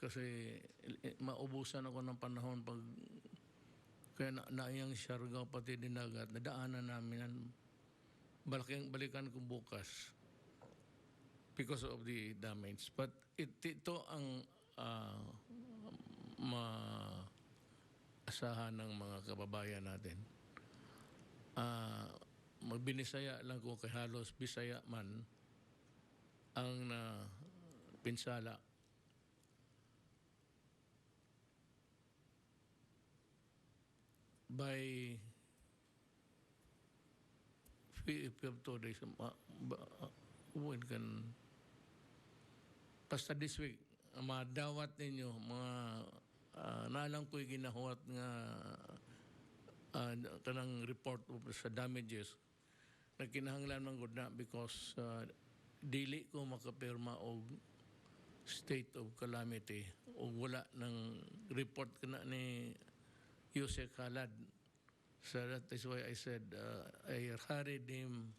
kasi maubusan ako ng panahon pag kaya naiyang Siargao pati Dinagat, nadaanan namin yan. Balikan ko bukas because of the damage. But ito ang maasahan ng mga kababayan natin. Magbinisaya lang ko kay halos Bisaya man ang pinsala. By 2 days, when kan basta this week, madawat ninyo, mga nalang ko'y ginahuat nga kanang report sa damages na kinahanglan man gud na because dili ko makapirma og state of calamity o wala ng report kana ni Yusek Halad. So that is why I said I hurried him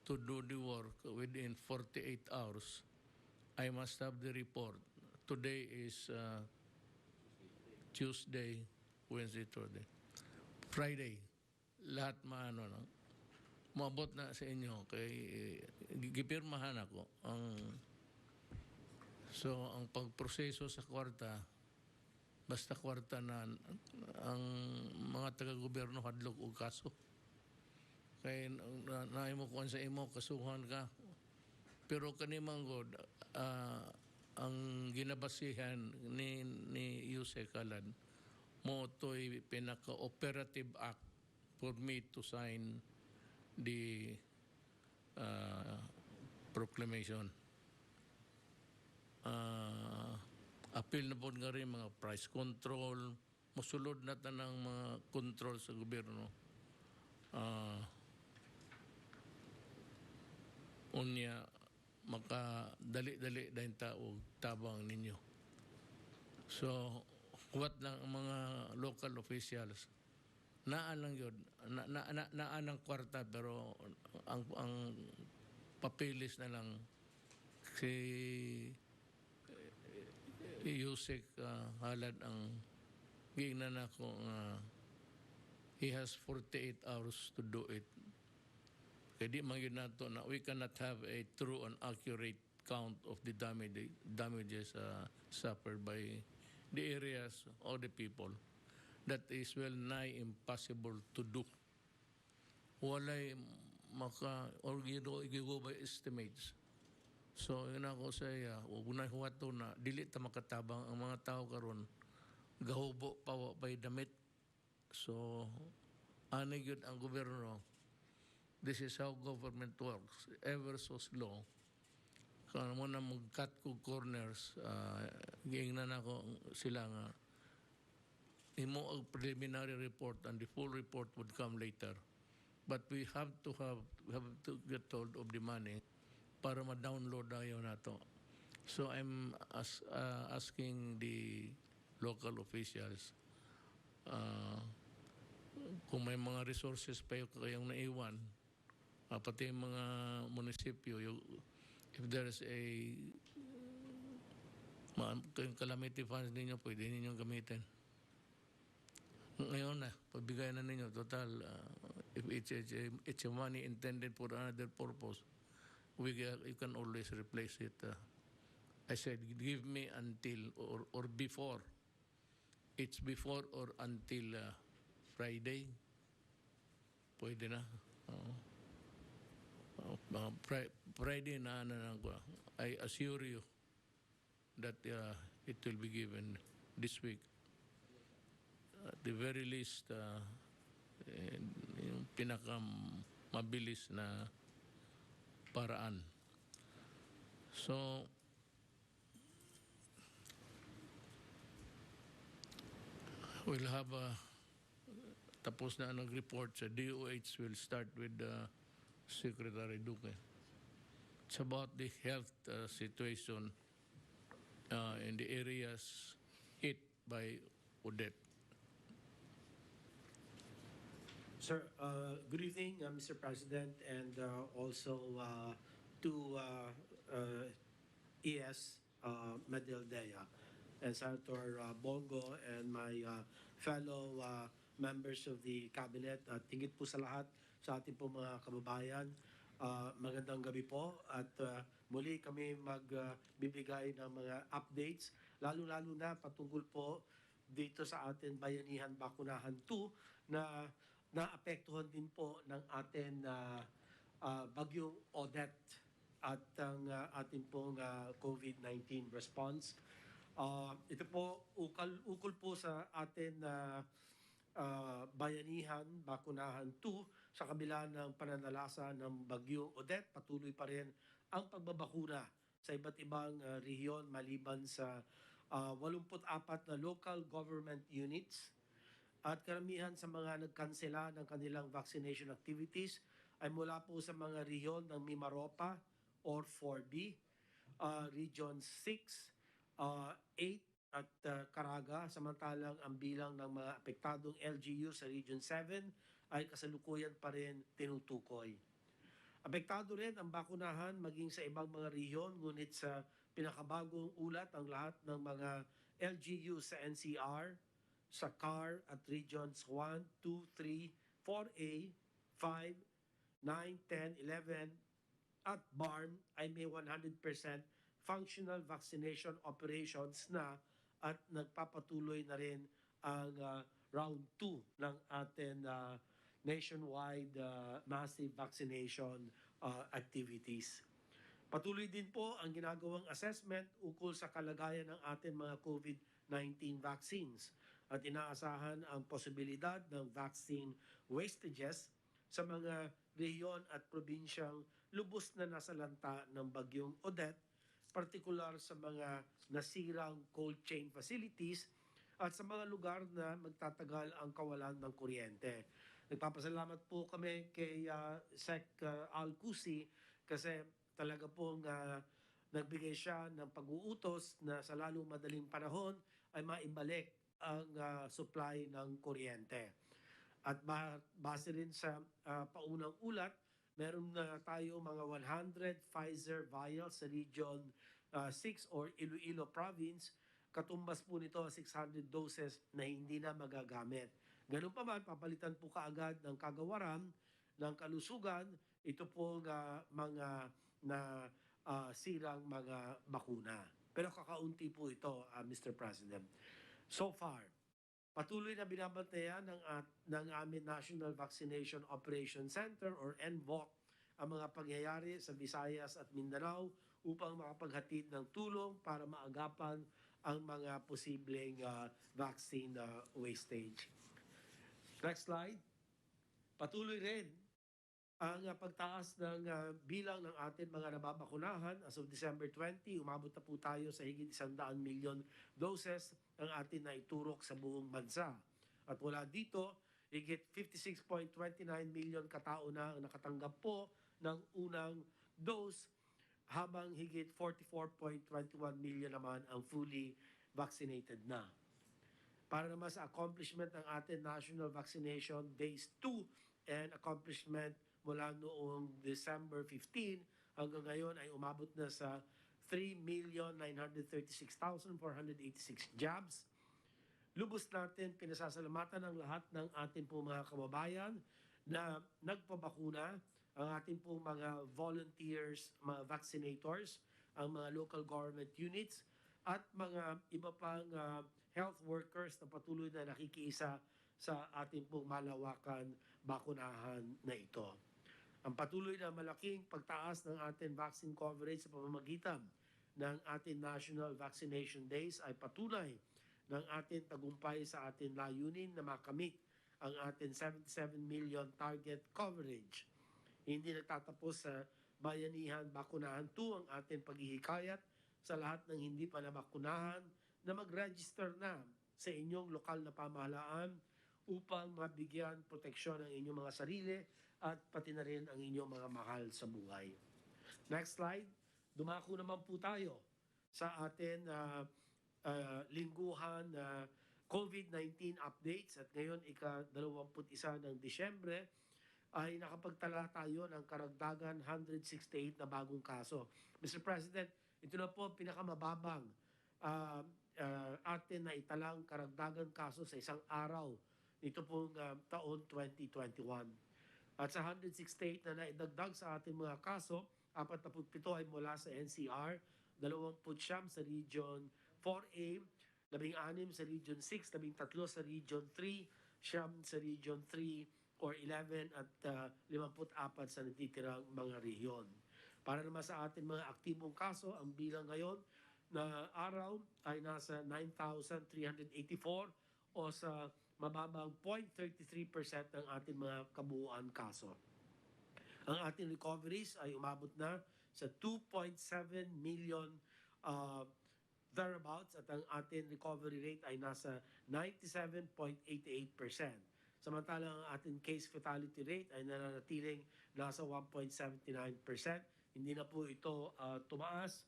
to do the work within 48 hours. I must have the report. Today is Tuesday, Wednesday, Thursday. Friday, lahat maano na. Maabot na sa inyo kay gipirmahan ako ang pagproseso sa kwarta. Basta kwarta na ang mga taga-gobyerno hadlok og kaso. Kaya naay mo kuan sa imo, kasuhan ka. Pero kanimang god, ang ginabasihan ni Yusek Halad, mo to'y pinaka-operative act for me to sign the proclamation. Appeal na po nga rin mga price control, musulod na tanang mga control sa gobyerno. Unya, makadali-dali dahil tao tabang ninyo. So, what lang ang mga local officials, naan lang yun, naan ang kwarta, pero ang papilis na lang si Yusek Halad ang gingnan ako he has 48 hours to do it. Kaya di man yun nato na we cannot have a true and accurate count of the damages suffered by the areas or the people. That is well nigh impossible to do. Walay or gigo by estimates. So, yun ako sa iya, unay huwato na, dili ta makatabang ang mga tao karon gahubo pa pa'y damit. So, anay yun ang gobyerno. This is how government works. Ever so slow. Kung mo na mag-cut ko corners, giingnan ako sila nga, imo ang preliminary report and the full report would come later. But we have to get hold of the money para ma-download ayaw na to. So I'm asking the local officials kung may mga resources pa kayong naiwan, pati yung mga munisipyo, if there's a calamity funds ninyo, pwede ninyong gamitin. Ngayon na, pagbigay na ninyo, total, if it's a money intended for another purpose, you can always replace it. I said, give me until or before. It's before or until Friday. Pwede na. Friday na I assure you that it will be given this week. At the very least, yung pinakamabilis na paraan. So, we'll have tapos na nag-report sa DOH. Will start with Secretary Duque. It's about the health situation in the areas hit by Odette. Sir, good evening, Mr. President, and also to ES Medaldea, and Senator Bongo, and my fellow members of the cabinet. At higit po sa lahat sa ating po mga kababayan, magandang gabi po at muli kami magbibigay ng mga updates, lalo-lalo na patungkol po dito sa ating Bayanihan Bakunahan 2 na naapektuhan din po ng ating bagyong Odette at ang ating pong COVID-19 response. Ito po, ukol po sa atin na Bayanihan Bakunahan 2 sa kabila ng pananalasa ng bagyong Odette. Patuloy pa rin ang pagbabakuna sa iba't ibang rehiyon maliban sa 84 na local government units, at karamihan sa mga nagkansela ng kanilang vaccination activities ay mula po sa mga rehiyon ng Mimaropa or 4B, Region 6, 8 at Caraga, samantalang ang bilang ng mga apektadong LGU sa Region 7 ay kasalukuyan pa rin tinutukoy. Apektado rin ang bakunahan maging sa ibang mga rehiyon, ngunit sa pinakabagong ulat ang lahat ng mga LGU sa NCR, sa CAR at Regions 1, 2, 3, 4A, 5, 9, 10, 11 at BARM ay may 100% functional vaccination operations na at nagpapatuloy na rin ang round 2 ng ating nationwide massive vaccination activities. Patuloy din po ang ginagawang assessment ukol sa kalagayan ng ating mga COVID-19 vaccines at inaasahan ang posibilidad ng vaccine wastages sa mga rehiyon at probinsyang lubos na nasalanta ng bagyong Odette, partikular sa mga nasirang cold chain facilities at sa mga lugar na magtatagal ang kawalan ng kuryente. Nagpapasalamat po kami kay Sec. Alcusi kasi talaga pong nagbigay siya ng pag-uutos na sa lalong madaling panahon ay maibalik ang supply ng kuryente. At base rin sa paunang ulat, meron na tayo mga 100 Pfizer vials sa Region 6 or Iloilo Province. Katumbas po nito 600 doses na hindi na magagamit. Ganun pa man, papalitan po kaagad ng kagawaran ng kalusugan ito pong mga na sirang mga bakuna. Pero kakaunti po ito, Mr. President. So far, patuloy na binabantayan ng aming National Vaccination Operation Center or NVOC ang mga pangyayari sa Visayas at Mindanao upang makapaghatid ng tulong para maagapan ang mga posibleng vaccine wastage. Next slide. Patuloy rin ang pagtaas ng bilang ng ating mga nababakunahan. As of December 20, umabot na po tayo sa higit 100 million doses ang atin na iturok sa buong bansa. At wala dito, higit 56.29 million katao na ang nakatanggap po ng unang dose, habang higit 44.21 million naman ang fully vaccinated na. Para naman sa accomplishment ng ating National Vaccination Days 2 and accomplishment mula noong December 15 hanggang ngayon ay umabot na sa 3,936,486 jabs. Lubos natin pinasasalamatan ang lahat ng ating po mga kababayan na nagpabakuna, ang ating po mga volunteers, mga vaccinators, ang mga local government units at mga iba pang health workers na patuloy na nakikiisa sa ating pong malawakan bakunahan na ito. Ang patuloy na malaking pagtaas ng ating vaccine coverage sa pamamagitan ng ating National Vaccination Days ay patunay ng ating tagumpay sa ating layunin na makamit ang ating 77 million target coverage. Hindi nagtatapos sa Bayanihan Bakunahan 2 ang ating paghihikayat sa lahat ng hindi pa nabakunahan na mag-register na sa inyong lokal na pamahalaan upang mabigyan proteksyon ang inyong mga sarili at pati na rin ang inyong mga mahal sa buhay. Next slide. Dumako naman po tayo sa atin lingguhan COVID-19 updates at ngayon ika-21 ng Disyembre ay nakapagtala tayo ng karagdagan 168 na bagong kaso. Mr. President, Ito na po ang pinakamababang atin na italang karagdagan kaso sa isang araw nito pong taon 2021. At sa 168 na naidagdag sa ating mga kaso, 47 ay mula sa NCR, 29 sa Region 4A, 16 sa Region 6, 13 sa Region 3, 9 sa Region 3 or 11 at 54 sa natitirang mga rehiyon. Para naman sa ating mga aktibong kaso, ang bilang ngayon na araw ay nasa 9,384 o sa mababang 0.33% ng ating mga kabuuan kaso. Ang ating recoveries ay umabot na sa 2.7 million thereabouts at ang ating recovery rate ay nasa 97.88%. Samantalang ang ating case fatality rate ay nananatiling nasa 1.79%. Hindi na po ito tumaas.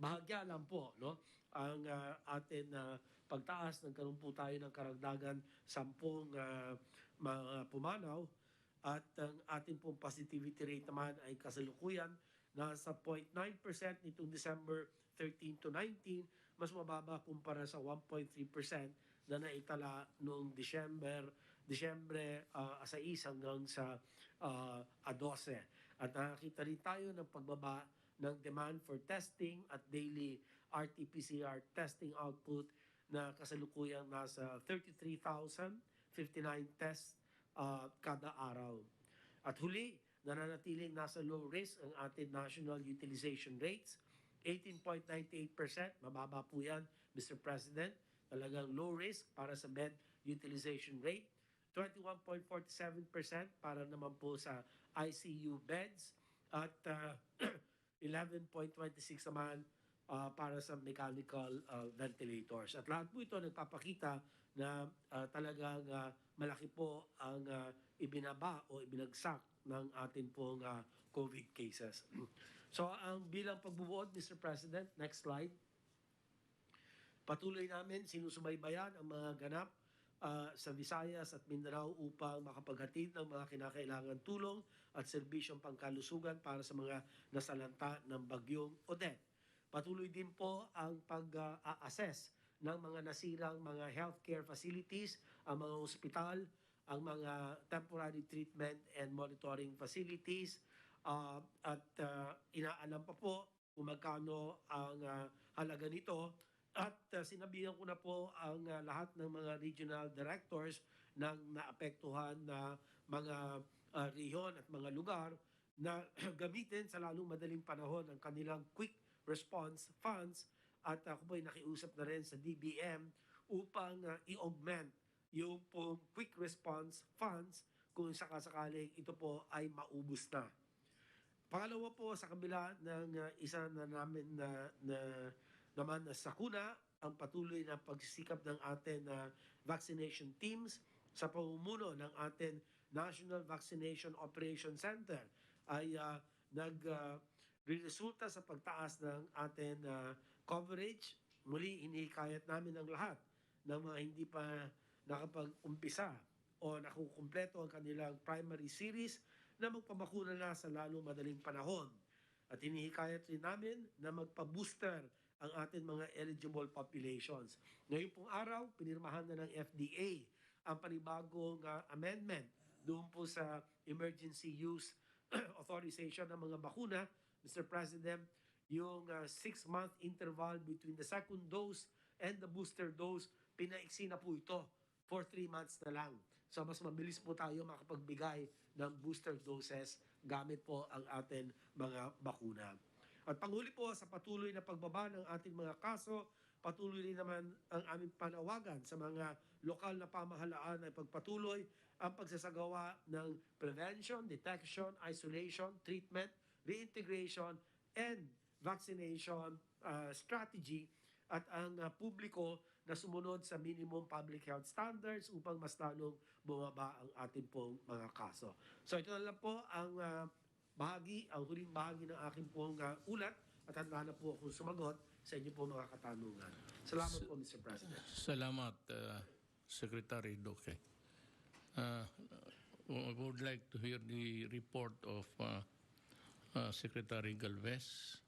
Bahagya lang po, no? Ang atin pagtaas, nagkaroon po tayo ng karagdagan 10 mga pumanaw at ang ating pong positivity rate naman ay kasalukuyan nasa 0.9% nitong December 13 to 19, mas mababa kumpara sa 1.3% na naitala noong Disyembre 6 hanggang sa 12. At nakakita rin tayo ng pagbaba ng demand for testing at daily RT-PCR testing output na kasalukuyang nasa 33,059 tests kada araw. At huli, nananatiling nasa low risk ang ating national utilization rates. 18.98%, mababa po yan, Mr. President. Talagang low risk para sa bed utilization rate. 21.47% para naman po sa ICU beds. At 11.26 naman para sa mechanical ventilators. At lahat po ito nagpapakita na talagang malaki po ang ibinaba o ibinagsak ng ating pong COVID cases. So ang bilang pagbubuod, Mr. President, next slide. Patuloy namin sinusubaybayan ang mga ganap sa Visayas at Mindanao upang makapaghatid ng mga kinakailangan tulong at serbisyong pangkalusugan para sa mga nasalanta ng bagyong Odette. Patuloy din po ang pag-assess ng mga nasirang mga healthcare facilities, ang mga ospital, ang mga temporary treatment and monitoring facilities, at inaalam pa po kung magkano ang halaga nito. At sinabihan ko na po ang lahat ng mga regional directors ng naapektuhan na mga rehiyon at mga lugar na gamitin sa lalong madaling panahon ang kanilang quick response funds. At ako po ay nakiusap na rin sa DBM upang i-augment yung pong quick response funds kung sakasakaling ito po ay maubos na. Pangalawa po, sa kabila ng isa na namin naman na sakuna, ang patuloy na pagsisikap ng ating vaccination teams sa pamumuno ng ating National Vaccination Operation Center ay nagresulta sa pagtaas ng ating coverage. Muli, hinihikayat namin ang lahat ng mga hindi pa nakapag-umpisa o nakukumpleto ang kanilang primary series na magpabakuna na sa lalong madaling panahon. At hinihikayat rin namin na magpa-booster ang ating mga eligible populations. Ngayon pong araw, pinirmahan na ng FDA ang panibagong amendment doon po sa emergency use authorization ng mga bakuna. Mr. President, yung 6-month interval between the second dose and the booster dose, pinaiksi na po ito for 3 months na lang. So mas mabilis po tayo makapagbigay ng booster doses gamit po ang ating mga bakuna. At panghuli po, sa patuloy na pagbaba ng ating mga kaso, patuloy rin naman ang aming panawagan sa mga lokal na pamahalaan ay pagpatuloy ang pagsasagawa ng prevention, detection, isolation, treatment, reintegration, and vaccination strategy at ang publiko na sumunod sa minimum public health standards upang mas lalong bumaba ang ating pong mga kaso. So ito na lang po ang ang huling bahagi ng aking pong ulat at handa na po akong sumagot sa inyo po mga katanungan. Salamat po, Mr. President. Salamat, Secretary Duque. I would like to hear the report of Secretary Galvez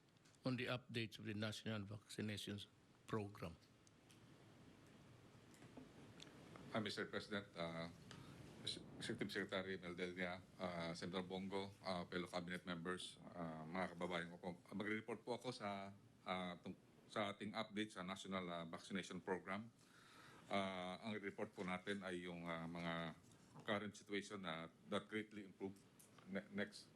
on the updates of the national vaccination program. Mr. President, Executive Secretary Meldelia, Senator Bongo, fellow cabinet members, mga kababayan ko po. Magre-report po ako sa ating update sa National Vaccination Program. Ang report po natin ay yung mga current situation that greatly improved. Next.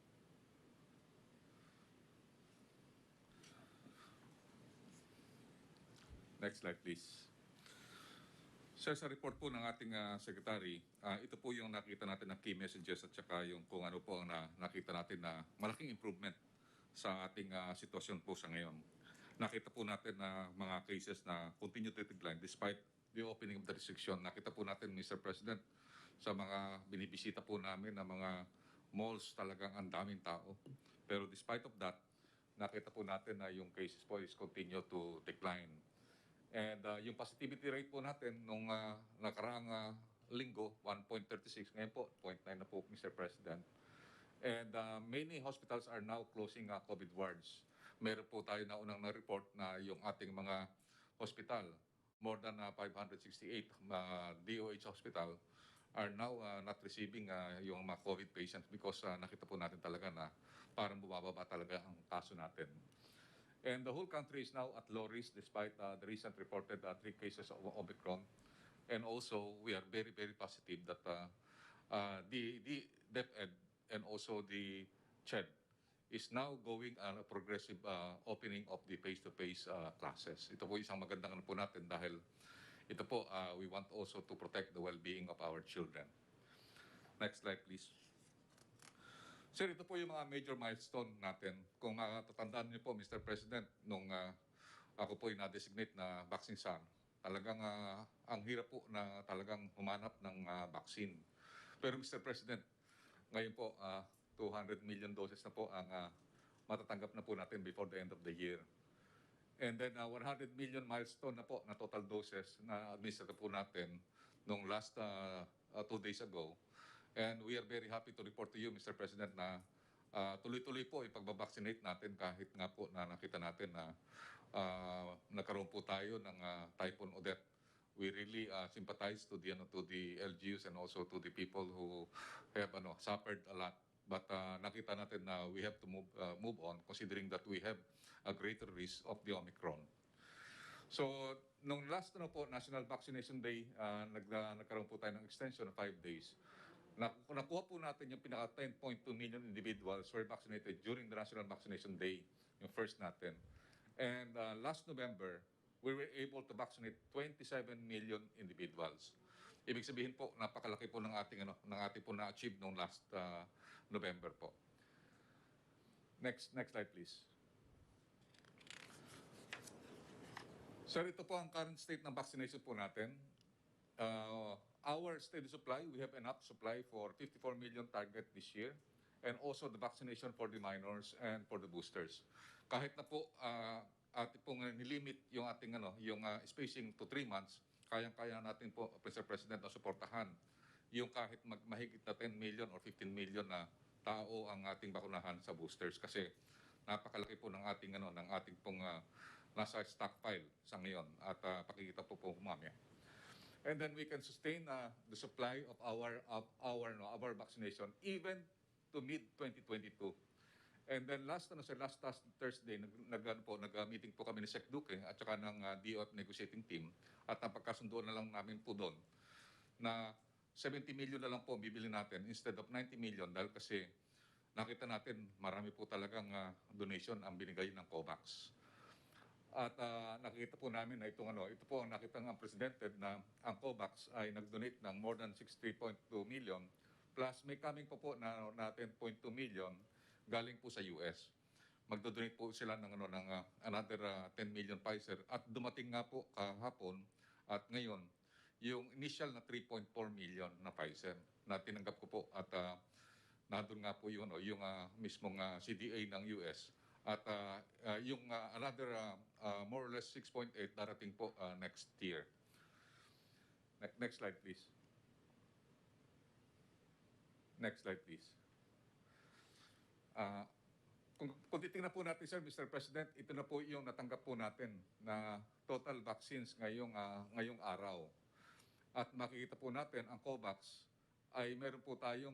Next slide, please. Sir, sa report po ng ating secretary, ito po yung nakita natin na key messages at saka yung kung ano po ang nakita natin na malaking improvement sa ating sitwasyon po sa ngayon. Nakita po natin na mga cases na continue to decline despite the opening of the restriction. Nakita po natin, Mr. President, sa mga binibisita po namin na mga malls talagang ang daming tao. Pero despite of that, nakita po natin na yung cases po is continue to decline. And yung positivity rate po natin nung nakaraang linggo, 1.36. Ngayon po, 0.9 na po, Mr. President. And many hospitals are now closing COVID wards. Meron po tayo na unang na-report na yung ating mga hospital, more than 568 DOH hospital, are now not receiving yung mga COVID patients because nakita po natin talaga na parang bumababa talaga ang kaso natin. And the whole country is now at low risk despite the recent reported 3 cases of Omicron. And also, we are very, very positive that the DepEd and also the CHED is now going on a progressive opening of the face-to-face classes. Ito po isang magandang ano po natin dahil ito po, we want also to protect the well-being of our children. Next slide, please. Sir, ito po yung mga major milestone natin. Kung tatandaan niyo po, Mr. President, nung ako po yung na-designate na vaccine SAR, talagang ang hirap po na talagang humanap ng vaccine. Pero Mr. President, ngayon po, 200 million doses na po ang matatanggap na po natin before the end of the year. And then 100 million milestone na po na total doses na administer po natin nung last 2 days ago. And we are very happy to report to you, Mr. President, na tuloy-tuloy po ipag-vaccinate natin kahit nga po na nakita natin na nagkaroon po tayo ng Typhoon Odette. We really sympathize to the LGUs and also to the people who have suffered a lot. But nakita natin na we have to move on considering that we have a greater risk of the Omicron. So, nung last National Vaccination Day, nagkaroon po tayo ng extension of 5 days. Nakuha po natin yung pinaka 10.2 million individuals were vaccinated during the National Vaccination Day, yung first natin. And last November, we were able to vaccinate 27 million individuals. Ibig sabihin po, napakalaki po ng ating po na-achieve nung last November po. Next slide, please. Sir, ito po ang current state ng vaccination po natin. Our steady supply, we have enough supply for 54 million target this year, and also the vaccination for the minors and for the boosters. Kahit na po ating pong nilimit yung ating yung spacing to 3 months, kayang-kaya natin po, Mr. President, na suportahan yung kahit mahigit na 10 million or 15 million na tao ang ating bakunahan sa boosters kasi napakalaki po ng ating ng ating pong nasa stockpile sa ngayon at pakikita po mamaya. And then we can sustain the supply of our vaccination even to mid-2022. And then last Thursday, nag-meeting po kami ni Sec Duque at saka ng DOF negotiating team at napagkasundoan na lang namin po doon na 70 million na lang po bibili natin instead of 90 million dahil kasi nakita natin marami po talagang donation ang binigay ng COVAX. At nakita po namin na ito po ang nakita ng Presidente na ang COVAX ay nag-donate ng more than 63.2 million plus may coming po na 10.2 million galing po sa US. Magdo-donate po sila ng another 10 million Pfizer at dumating nga po kahapon at ngayon yung initial na 3.4 million na Pfizer na tinanggap ko po at nandun nga po yung mismong CDA ng US. At yung another more or less 6.8 darating po next year. Next slide, please. Next slide, please. Kung titingnan po natin, sir, Mr. President, ito na po yung natanggap po natin na total vaccines ngayong araw. At makikita po natin ang COVAX ay meron po tayong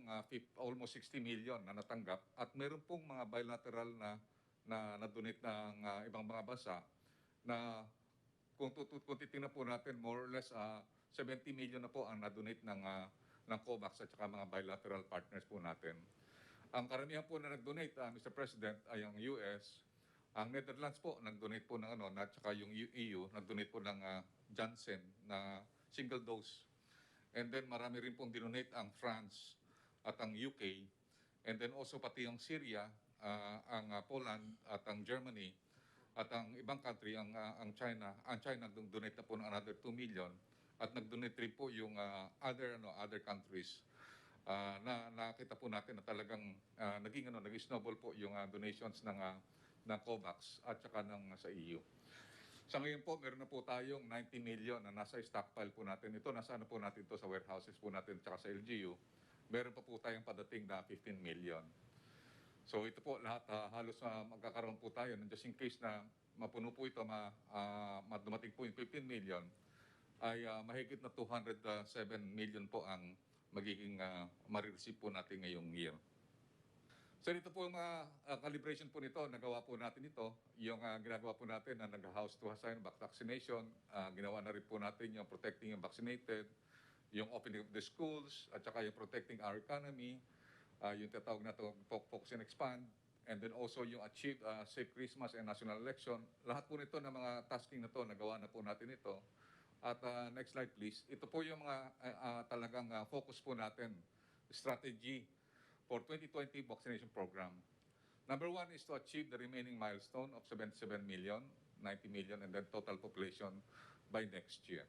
almost 60 million na natanggap at meron pong mga bilateral na donate ng ibang mga bansa na kung titingnan po natin more or less 70 million na po ang na-donate ng COVAX at saka mga bilateral partners po natin. Ang karamihan po na nag-donate, Mr. President, ay ang US. Ang Netherlands po, nag-donate po ng at saka yung EU, nag-donate po ng Janssen na single dose. And then marami rin pong dinonate ang France at ang UK. And then also pati yung Syria, ang Poland at ang Germany at ang ibang country, ang China. Ang China nag-donate na po ng another 2 million at nag-donate rin po yung other countries. Nakita po natin na talagang naging snowball po yung donations ng COVAX at saka sa EU. Sa ngayon po, meron na po tayong 90 million na nasa stockpile po natin. Ito, nasa po natin ito sa warehouses po natin at sa LGU. Meron pa po tayong padating na 15 million. So ito po, lahat halos magkakaroon po tayo. Just in case na mapuno po ito, dumating po yung 15 million, ay mahigit na 207 million po ang magiging marireceive po natin ngayong year. So dito po yung calibration po nito, nagawa po natin ito. Yung ginagawa po natin na nag-house to house vaccination, ginawa na rin po natin yung protecting yung vaccinated, yung opening of the schools, at saka yung protecting our economy, yung tatawag na ito, focus and expand, and then also yung achieve safe Christmas and national election. Lahat po nito na mga tasking na ito, nagawa na po natin ito. At next slide please. Ito po yung mga talagang focus po natin, strategy for 2020 vaccination program. Number one is to achieve the remaining milestone of 77 million, 90 million, and then total population by next year.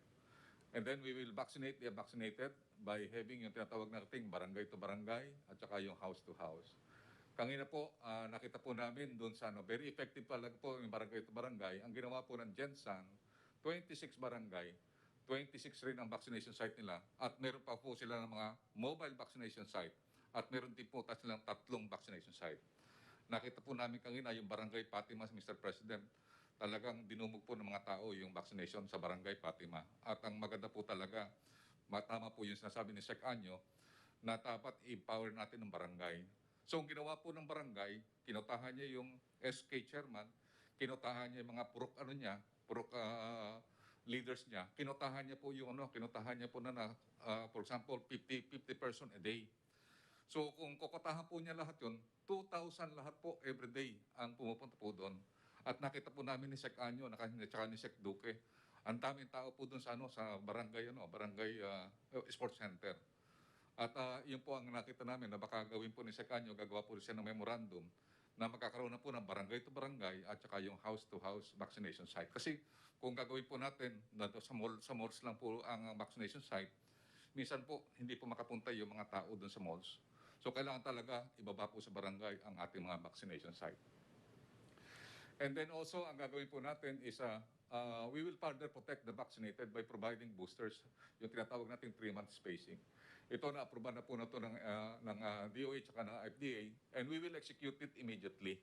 And then we will vaccinate the vaccinated by having yung tinatawag nating barangay to barangay at saka yung house to house. Kanina po, nakita po namin doon sa very effective talaga po yung barangay to barangay. Ang ginawa po ng Gensan, 26 barangay, 26 rin ang vaccination site nila at meron pa po sila ng mga mobile vaccination site at meron din po silang 3 vaccination site. Nakita po namin kanina yung Barangay Fatima, Mr. President, talagang dinumog po ng mga tao yung vaccination sa Barangay Fatima. At ang maganda po talaga, matama po yung sinasabi ni Sec. Anyo, na dapat i-empower natin ng barangay. So ang ginawa po ng barangay, kinutahan niya yung SK chairman, kinutahan niya yung mga purok leaders niya, kinutahan niya po for example 50 person a day. So kung kukotahan po niya lahat yun, 2,000 lahat po every day ang pumupunta po doon. At nakita po namin ni Sec. Anyo at ni Sec. Duque, ang daming tao po doon sa barangay sports center. At yun po ang nakita namin na baka gawin po ni Sec. Anyo, gagawa po siya ng memorandum na magkakaroon na po ng barangay to barangay at saka yung house to house vaccination site. Kasi kung gagawin po natin sa malls lang po ang vaccination site, minsan po hindi po makapunta yung mga tao doon sa malls. So kailangan talaga ibaba po sa barangay ang ating mga vaccination site. And then also ang gagawin po natin is we will further protect the vaccinated by providing boosters, yung tinatawag nating 3-month spacing. Ito na-aproban na po na ito ng DOH at ng FDA, and we will execute it immediately.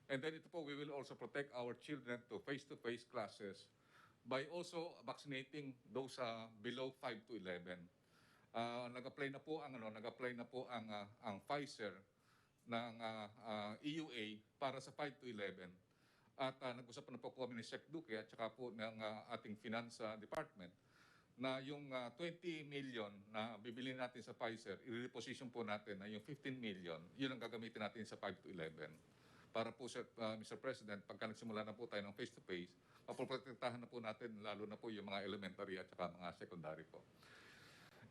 And then ito po, we will also protect our children to face-to-face classes by also vaccinating those below 5 to 11. Nag-apply na po ang Pfizer ng EUA para sa 5 to 11. At nag-usap na po kami ni Sec. Duque at saka po ng ating Finance Department na yung 20 million na bibili natin sa Pfizer, i-reposition po natin na yung 15 million, yun ang gagamitin natin sa 5 to 11. Para po Mr. President, pagka nagsimula na po tayo ng face-to-face, mapoprotektahan na po natin lalo na po yung mga elementary at saka mga secondary po.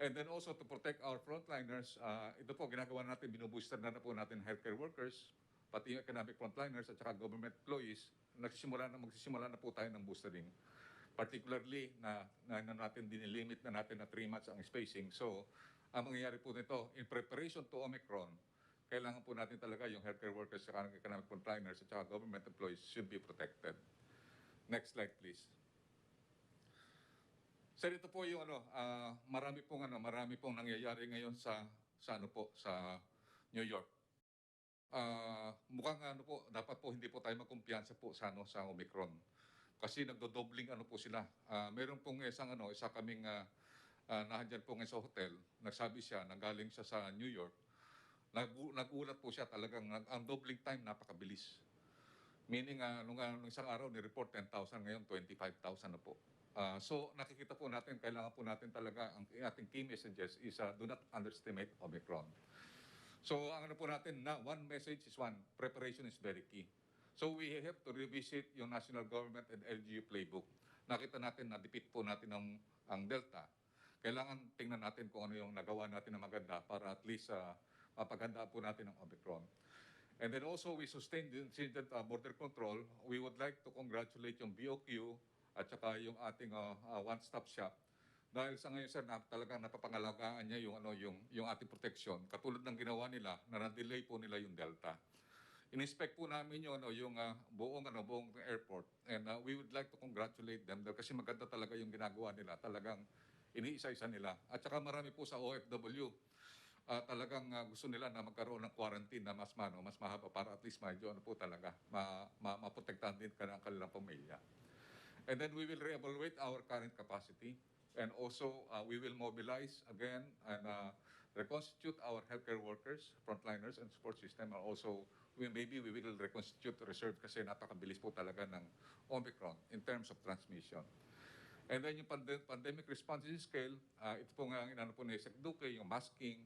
And then also to protect our frontliners, ito po ginagawa natin, binubooster na po natin healthcare workers, pati yung economic frontliners at saka government employees, magsisimula na po tayo ng boostering. Particularly na natin dinilimit na natin na 3 months ang spacing. So, ang mangyayari po nito, in preparation to Omicron, kailangan po natin talaga yung healthcare workers, economic frontliners at saka government employees should be protected. Next slide, please. Sir, ito po yung marami pong nangyayari ngayon sa New York. mukhang ano po, dapat po hindi po tayo magkumpiyansa po sa sa Omicron. Kasi nagdo-doubling ano po sila. Meron pong isa kaming nandiyan po ngayon sa hotel, nagsabi siya, nanggaling siya sa New York. Nagulat po siya talagang ang doubling time napakabilis. Meaning, nung isang araw, ni-report 10,000, ngayon 25,000 na po. So, nakikita po natin, kailangan po natin talaga, ang ating key messages is do not underestimate Omicron. So, ang ano po natin, one message is preparation is very key. So, we have to revisit yung national government and LGU playbook. Nakita natin na defeat po natin ang Delta. Kailangan tingnan natin kung ano yung nagawa natin na maganda para at least mapaganda po natin ang Omicron. And then also, we sustained the incident border control. We would like to congratulate yung BOQ at saka yung ating one-stop shop. Dahil sa ngayon, sir, talagang napapangalagaan niya yung ating protection. Katulad ng ginawa nila, na na-delay po nila yung Delta. In-inspect po namin yung buong airport. And we would like to congratulate them kasi maganda talaga yung ginagawa nila. Talagang iniisa-isa nila. At saka marami po sa OFW. Talagang gusto nila na magkaroon ng quarantine na mas mahaba para at least medyo talaga maprotektahan din ang kanilang pamilya. And then we will reevaluate our current capacity, and also we will mobilize again and reconstitute our healthcare workers, frontliners, and support system. And also, maybe we will reconstitute reserve kasi napakabilis po talaga ng Omicron in terms of transmission. And then yung pandemic response scale, ito po nga ang inano po ni Sec Duque, yung masking,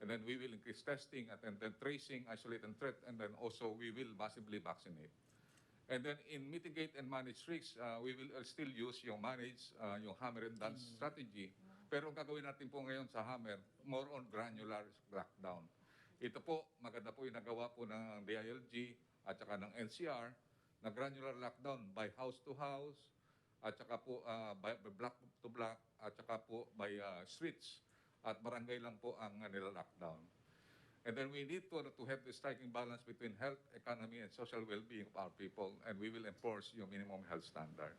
and then we will increase testing, and then tracing, isolate, and treat, and then also we will massively vaccinate. And then in mitigate and manage risks, we will still use yung manage, yung hammer and dance strategy. Pero ang gagawin natin po ngayon sa hammer, more on granular lockdown. Ito po, maganda po yung nagawa po ng DILG at saka ng NCR na granular lockdown by house to house at saka po by block to block at saka po by streets at barangay lang po ang nila-lockdown. And then we need to have the striking balance between health, economy, and social well-being of our people, and we will enforce yung minimum health standard.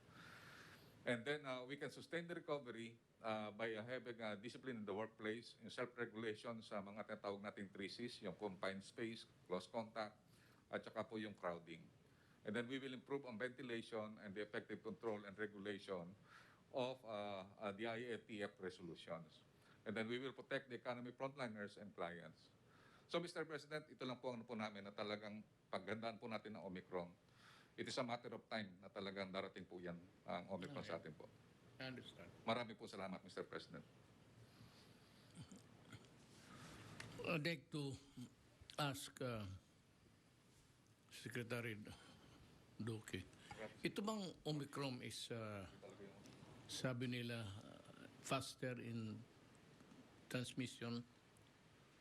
And then we can sustain the recovery by having discipline in the workplace, in self-regulation sa mga tinatawag nating 3Cs, yung confined space, close contact, at saka po yung crowding. And then we will improve on ventilation and the effective control and regulation of the IATF resolutions. And then we will protect the economy frontliners and clients. So, Mr. President, ito lang po ang po namin na talagang paggandaan po natin ng Omicron. It is a matter of time na talagang darating po yan ang Omicron sa atin po. I understand. Marami po salamat, Mr. President. I'd like to ask Secretary Duque. Ito bang Omicron is, sabi nila, faster in transmission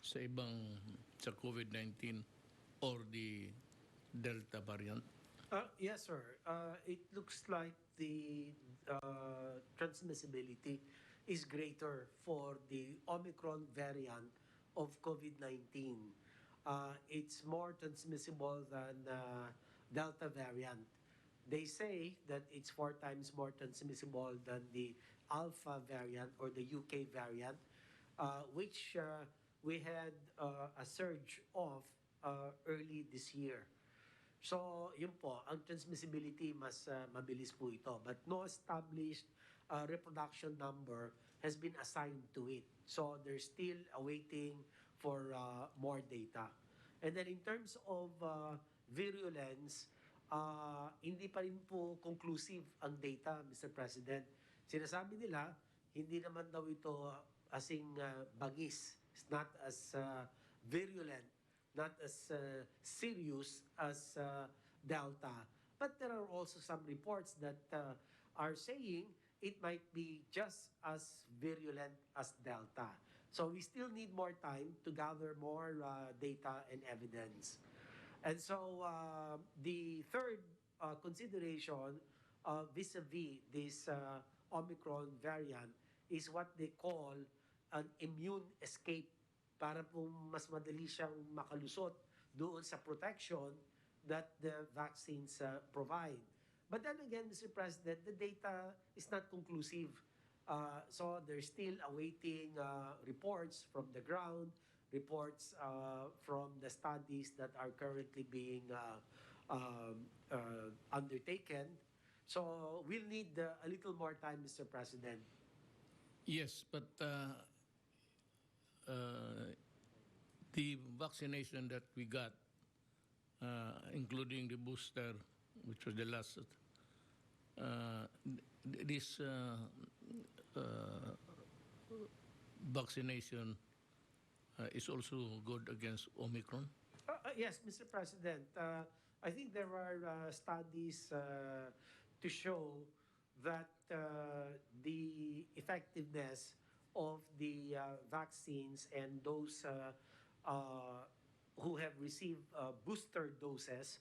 sa COVID-19 or the Delta variant? Yes, sir. It looks like the transmissibility is greater for the Omicron variant of COVID-19. It's more transmissible than Delta variant. They say that it's 4 times more transmissible than the Alpha variant or the UK variant, which we had a surge of early this year. So, yun po, ang transmissibility mas mabilis po ito. But no established reproduction number has been assigned to it. So, they're still awaiting for more data. And then in terms of virulence, hindi pa rin po conclusive ang data, Mr. President. Sinasabi nila, hindi naman daw ito asing bangis. It's not as virulent, not as serious as Delta. But there are also some reports that are saying it might be just as virulent as Delta. So we still need more time to gather more data and evidence. And so the third consideration vis-a-vis this Omicron variant is what they call an immune escape para po mas madali siyang makalusot doon sa protection that the vaccines provide. But then again, Mr. President, the data is not conclusive. So they're still awaiting reports from the ground, reports from the studies that are currently being undertaken. So we'll need a little more time, Mr. President. Yes, but the vaccination that we got, including the booster, which was the last, this vaccination is also good against Omicron. Yes, Mr. President. I think there are studies to show that the effectiveness of the vaccines and those who have received booster doses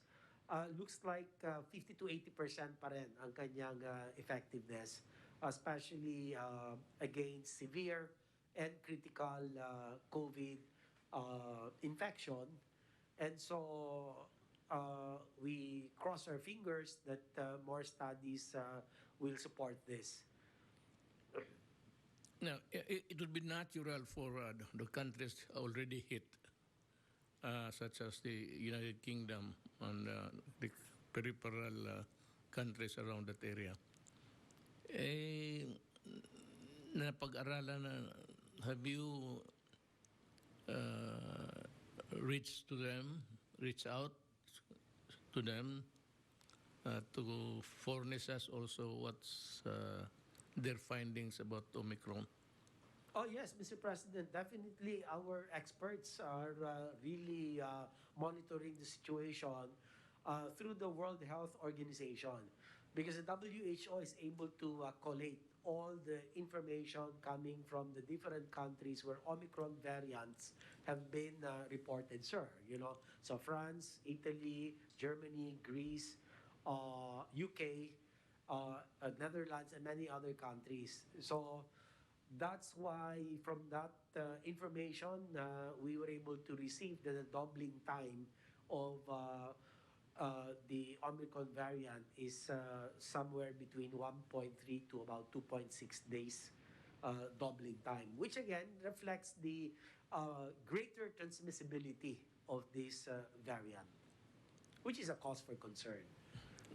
looks like 50 to 80% pa rin ang kanyang effectiveness, especially against severe and critical COVID infection. And so we cross our fingers that more studies will support this. Now, it would be natural for the countries already hit, such as the United Kingdom and the peripheral countries around that area. Napag-aralan na, have you reached out to them to furnish us also what's their findings about Omicron? Oh, yes, Mr. President. Definitely, our experts are really monitoring the situation through the World Health Organization, because the WHO is able to collate all the information coming from the different countries where Omicron variants have been reported, sir. So France, Italy, Germany, Greece, UK, Netherlands, and many other countries. So that's why from that information, we were able to receive the doubling time of the Omicron variant is somewhere between 1.3 to about 2.6 days doubling time, which again reflects the greater transmissibility of this variant, which is a cause for concern.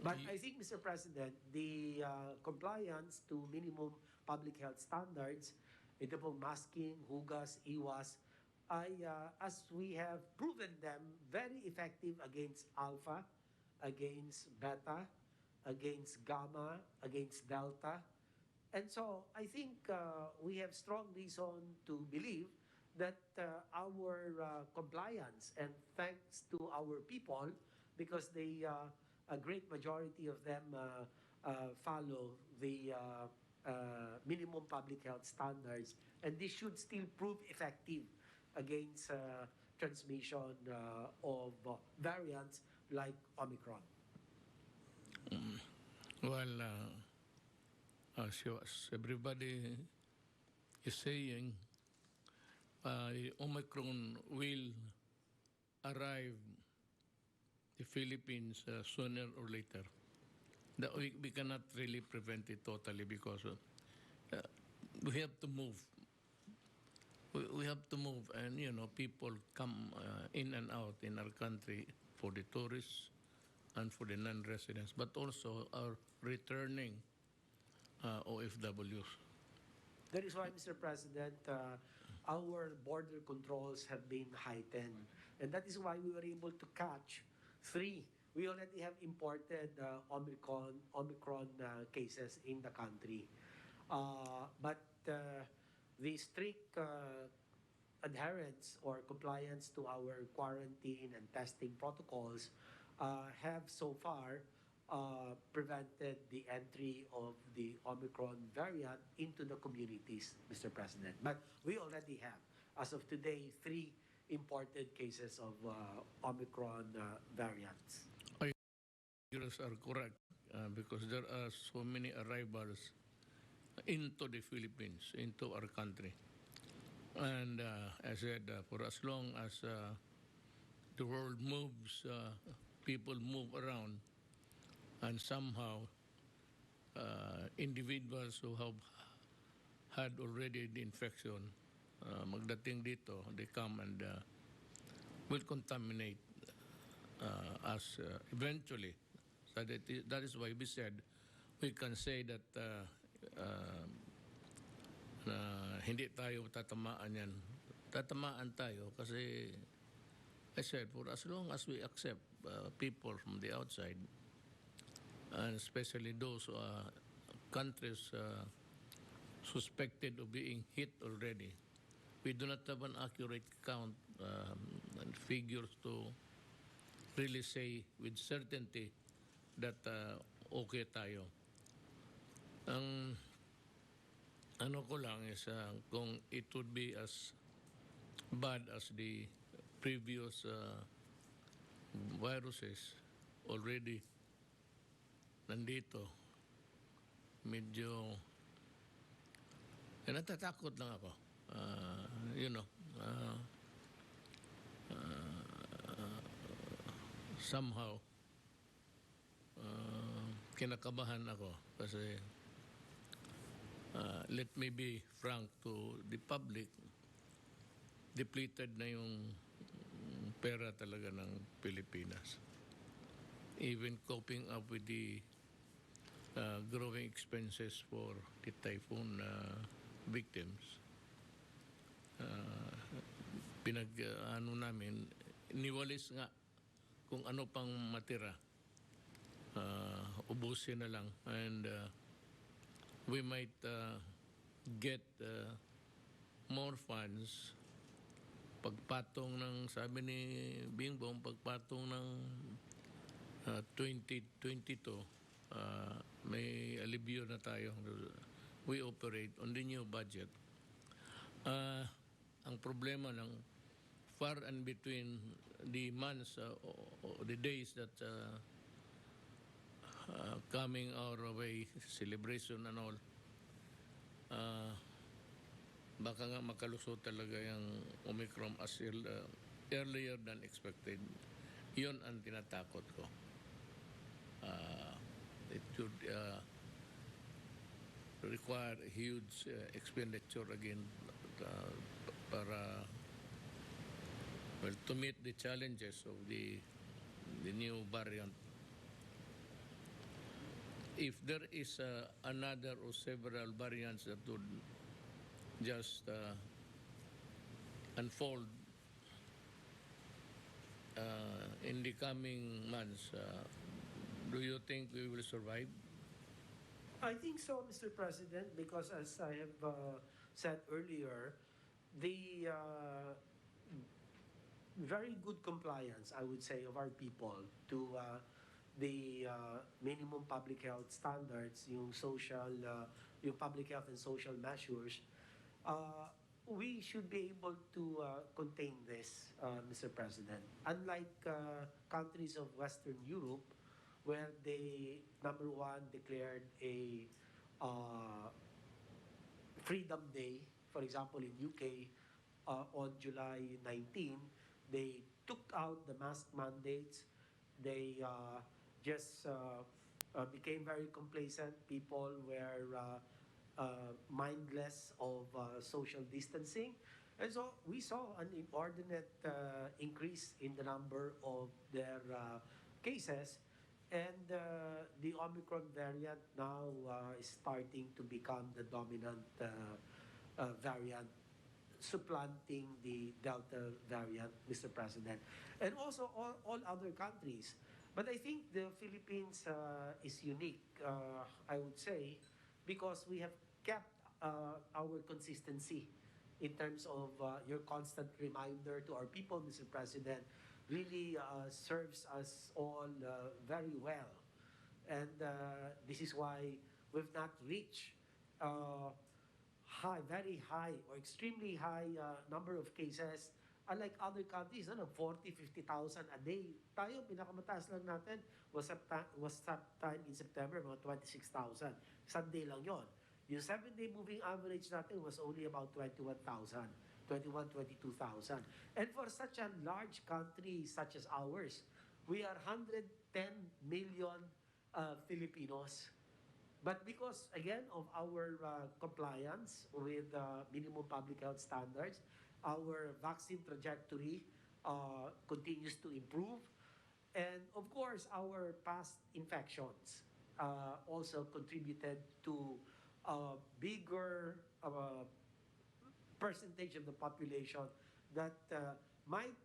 But I think, Mr. President, the compliance to minimum public health standards, ito pong masking, hugas, iwas, ay, as we have proven them, very effective against alpha, against beta, against gamma, against delta. And so I think we have strong reason to believe that our compliance, and thanks to our people, because a great majority of them follow the minimum public health standards, and this should still prove effective against transmission of variants like Omicron. Well, as everybody is saying, Omicron will arrive the Philippines sooner or later. That we cannot really prevent it totally, because we have to move. We have to move, and people come in and out in our country for the tourists and for the non-residents, but also our returning OFWs. That is why, Mr. President, our border controls have been heightened. And that is why we were able to catch 3. We already have imported Omicron cases in the country. But the strict adherence or compliance to our quarantine and testing protocols have so far prevented the entry of the Omicron variant into the communities, Mr. President. But we already have, as of today, 3 imported cases of Omicron variants. Figures are correct, because there are so many arrivals into the Philippines, into our country. And as I said, for as long as the world moves, people move around, and somehow individuals who have had already the infection magdating dito, they come and will contaminate us eventually. So that is why we said we can say that na hindi tayo tatamaan yan. Tatamaan tayo kasi I said for as long as we accept people from the outside, and especially those countries suspected of being hit already, we do not have an accurate count and figures to really say with certainty that okay tayo. Ang ano ko lang is kung it would be as bad as the previous viruses already nandito, medyo natatakot lang ako. You know, somehow kinakabahan ako kasi let me be frank to the public, depleted na yung pera talaga ng Pilipinas. Even coping up with the growing expenses for the typhoon victims, ano namin, niwalis nga kung ano pang matira. Ubusin na lang and we might get more funds pagpatong ng, sabi ni Bingbong, pagpatong ng 2022, may alibyo na tayo. We operate on the new budget. Ang problema lang, far and between the months or the days that coming our way, celebration and all, baka nga makalusot talaga yung Omicron as earlier than expected. Yun ang tinatakot ko. It should require huge expenditure again para, well, to meet the challenges of the new variant. If there is another or several variants that would just unfold in the coming months, do you think we will survive? I think so, Mr. President, because as I have said earlier, the very good compliance, I would say, of our people to the minimum public health standards, yung public health and social measures, we should be able to contain this, Mr. President. Unlike countries of Western Europe, where they, number one, declared a Freedom Day, for example, in UK, on July 19, they took out the mask mandates. They just became very complacent. People were mindless of social distancing. And so we saw an inordinate increase in the number of their cases. And the Omicron variant now is starting to become the dominant variant, supplanting the Delta variant, Mr. President, and also all other countries. But I think the Philippines is unique, I would say, because we have kept our consistency in terms of your constant reminder to our people, Mr. President, really serves us all very well. And this is why we've not reached very high or extremely high number of cases. Unlike other countries, 40, 50,000 a day. Tayo, pinakamataas lang natin was that time in September, mga 26,000. Sunday lang yon. Yung 7-day moving average natin was only about 21,000. 22,000. And for such a large country such as ours, we are 110 million Filipinos. But because, again, of our compliance with minimum public health standards, our vaccine trajectory continues to improve. And of course, our past infections also contributed to a bigger percentage of the population that might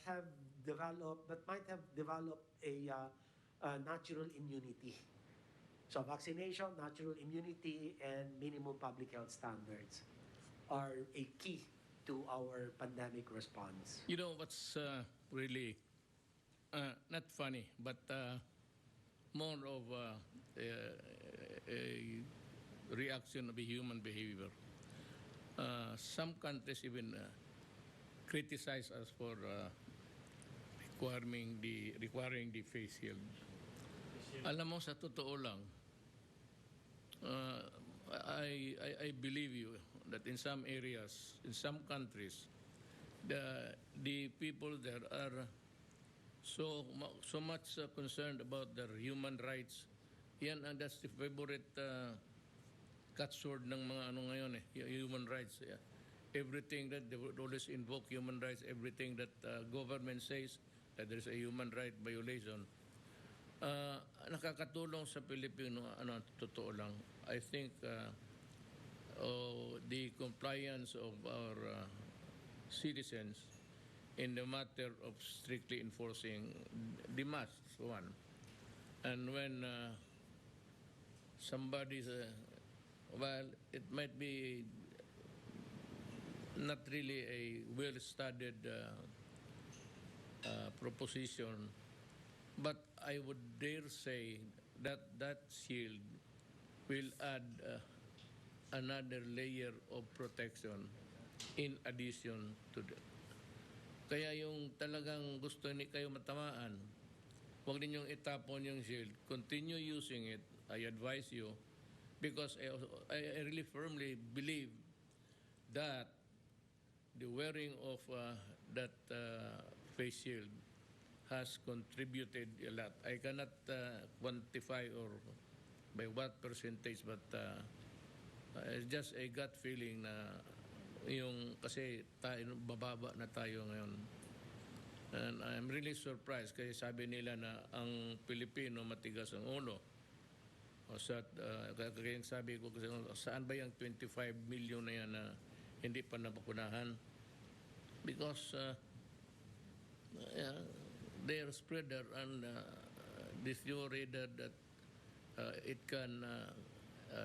have developed a natural immunity. So vaccination, natural immunity, and minimum public health standards are a key to our pandemic response. You know what's really not funny, but more of a reaction of a human behavior. Some countries even criticize us for requiring the face shield. Alam mo, sa totoo lang, uh, I believe you that in some areas, in some countries, the people there are so much concerned about their human rights. Yan, and that's the favorite catchword ng mga ano ngayon human rights. Yeah. Everything that they would always invoke human rights, everything that government says that there's a human right violation. Nakakatulong sa Pilipino, totoo lang. I think the compliance of our citizens in the matter of strictly enforcing the masks, one. And when somebody's, well, it might be not really a well-studied proposition, but I would dare say that that shield will add another layer of protection in addition to the. Kaya yung talagang gusto ni kayo matamaan, huwag ninyong itapon yung shield. Continue using it. I advise you because I really firmly believe that the wearing of that face shield has contributed a lot. I cannot quantify or by what percentage, but it's just a gut feeling na yung kasi bababa na tayo ngayon. And I'm really surprised kasi sabi nila na ang Pilipino matigas ang ulo. O sa kaya sabi ko kasi saan ba yung 25 million na yan na hindi pa nabakunahan? Because they are spreader and the theory that it can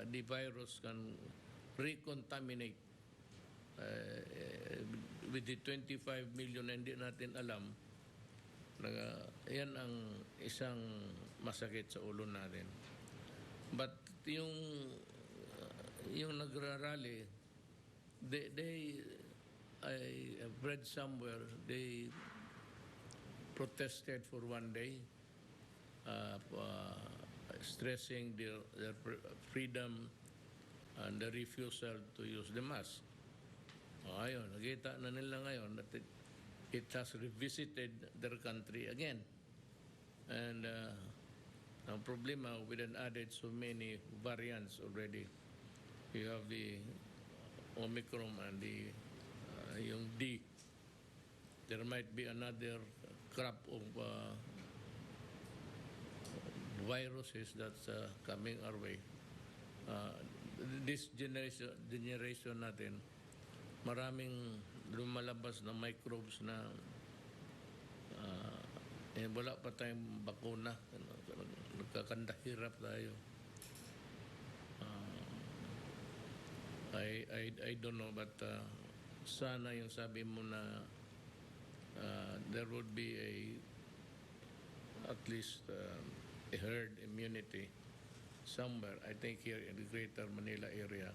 the virus can recontaminate with the 25 million na hindi natin alam. Yan ang isang masakit sa ulo natin. But yung nagrarally, I have read somewhere, they protested for one day, stressing their freedom and the refusal to use the mask. Ayun, nakita na nila ngayon that it has revisited their country again. And ang problema, we then added so many variants already. You have the Omicron and the yung D. There might be another crop of viruses that's coming our way. This generation natin, maraming lumalabas na microbes na wala pa tayong bakuna. Nagkakandahirap tayo. I don't know, but sana yung sabi mo na there would be at least a herd immunity somewhere. I think here in the Greater Manila area,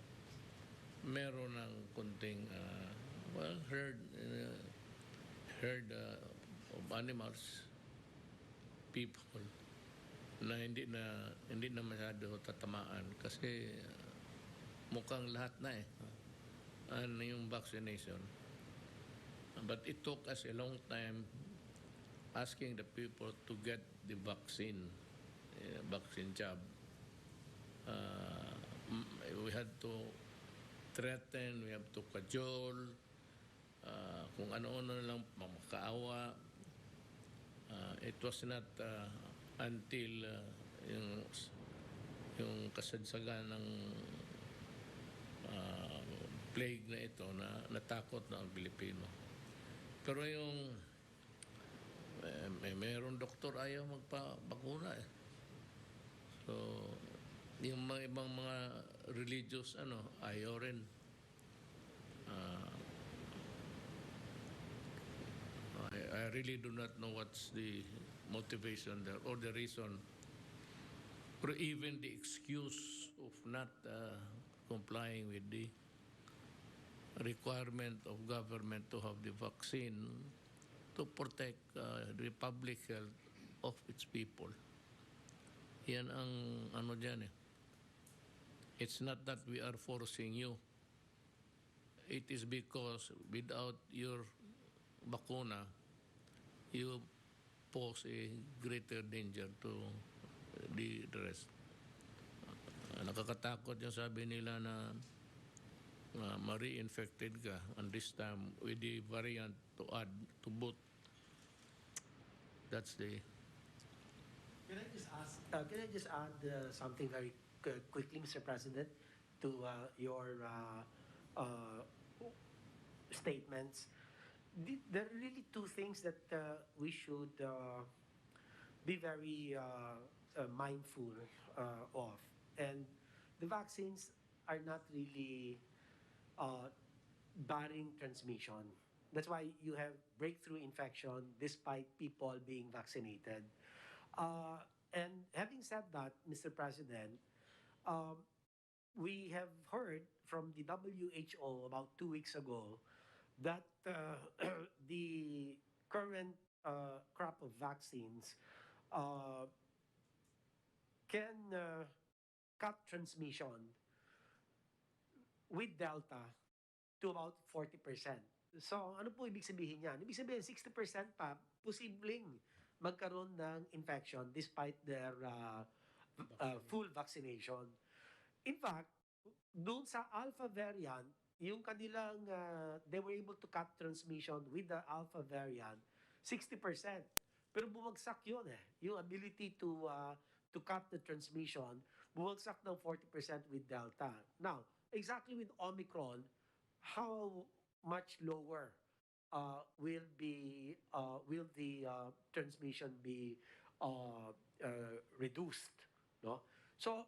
meron ng kunting herd of animals, people na hindi na masyado tatamaan kasi mukhang lahat na yung vaccination. But it took us a long time asking the people to get the vaccine jab. We had to threaten, we have to cajole, kung ano-ano lang makaawa. It was not until yung kasadsagan ng plague na ito na natakot na ang Pilipino. Pero yung mayroong doktor ayaw magpabakuna eh. So, yung mga ibang mga religious ayaw rin. I really do not know what's the motivation there or the reason or even the excuse of not complying with the requirement of government to have the vaccine to protect the public health of its people. Yan ang dyan eh. It's not that we are forcing you. It is because without your bakuna, you pose a greater danger to the rest. Nakakatakot yung sabi nila na ma-reinfected ka, and this time with the variant to add to boot. That's the... Can I just add something very quickly, Mr. President, to your statements? There are really two things that we should be very mindful of. And the vaccines are not really barring transmission. That's why you have breakthrough infection despite people being vaccinated. And having said that, Mr. President, we have heard from the WHO about 2 weeks ago that the current crop of vaccines can cut transmission with Delta to about 40%. So, ano po ibig sabihin niyan? Ibig sabihin, 60% pa, posibleng magkaroon ng infection despite their full vaccination. In fact, doon sa Alpha variant, yung kanilang, they were able to cut transmission with the Alpha variant, 60%. Pero bumagsak yun eh. Yung ability to cut the transmission, bumagsak ng 40% with Delta. Now, exactly with Omicron, how much lower will the transmission be reduced? No? So,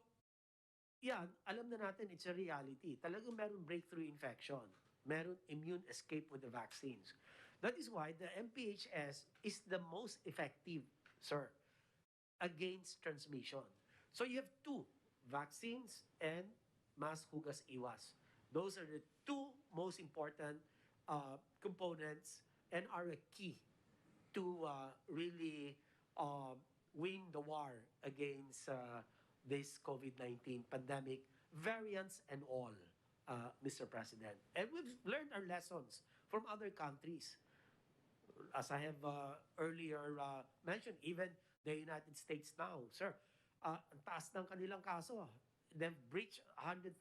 yan, alam na natin it's a reality. Talagang meron breakthrough infection. Meron immune escape with the vaccines. That is why the MPHS is the most effective, sir, against transmission. So you have two, vaccines and mask, hugas, iwas. Those are the two most important components and are a key to really win the war against this COVID-19 pandemic, variants and all, Mr. President. And we've learned our lessons from other countries. As I have earlier mentioned, even the United States now, sir, ang taas ng kanilang kaso. They've breached 100,000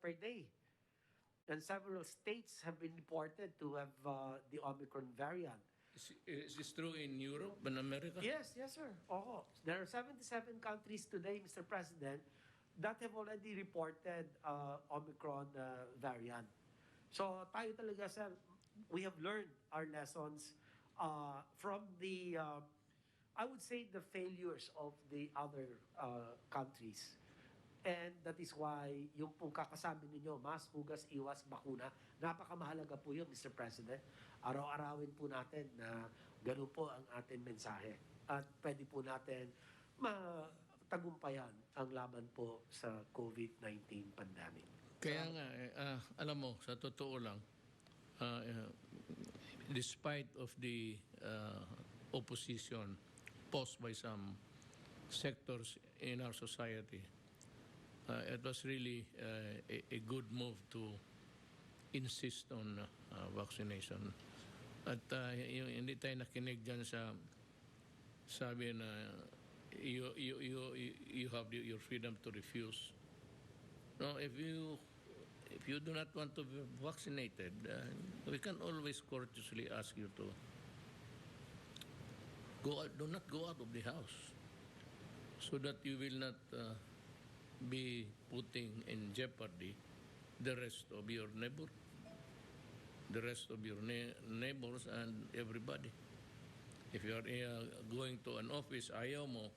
per day. And several states have been reported to have the Omicron variant. Is this true in Europe and America? Yes, sir. Oo. There are 77 countries today, Mr. President, that have already reported Omicron variant. So tayo talaga, sir, we have learned our lessons from the, I would say, the failures of the other countries. And that is why yung pong kakasabi ninyo, mask, hugas, iwas, bakuna, napakamahalaga po yun, Mr. President. Araw-arawin po natin na ganun po ang ating mensahe. At pwede po natin matagumpayan ang laban po sa COVID-19 pandemic. Kaya nga, alam mo, sa totoo lang, despite of the opposition posed by some sectors in our society, it was really a good move to insist on vaccination. At hindi tayo nakinig dyan sa sabi na you have your freedom to refuse. No, if you do not want to be vaccinated, we can always courteously ask you to go out, do not go out of the house, so that you will not be putting in jeopardy the rest of your neighbors and everybody. If you are going to an office, ayaw mo,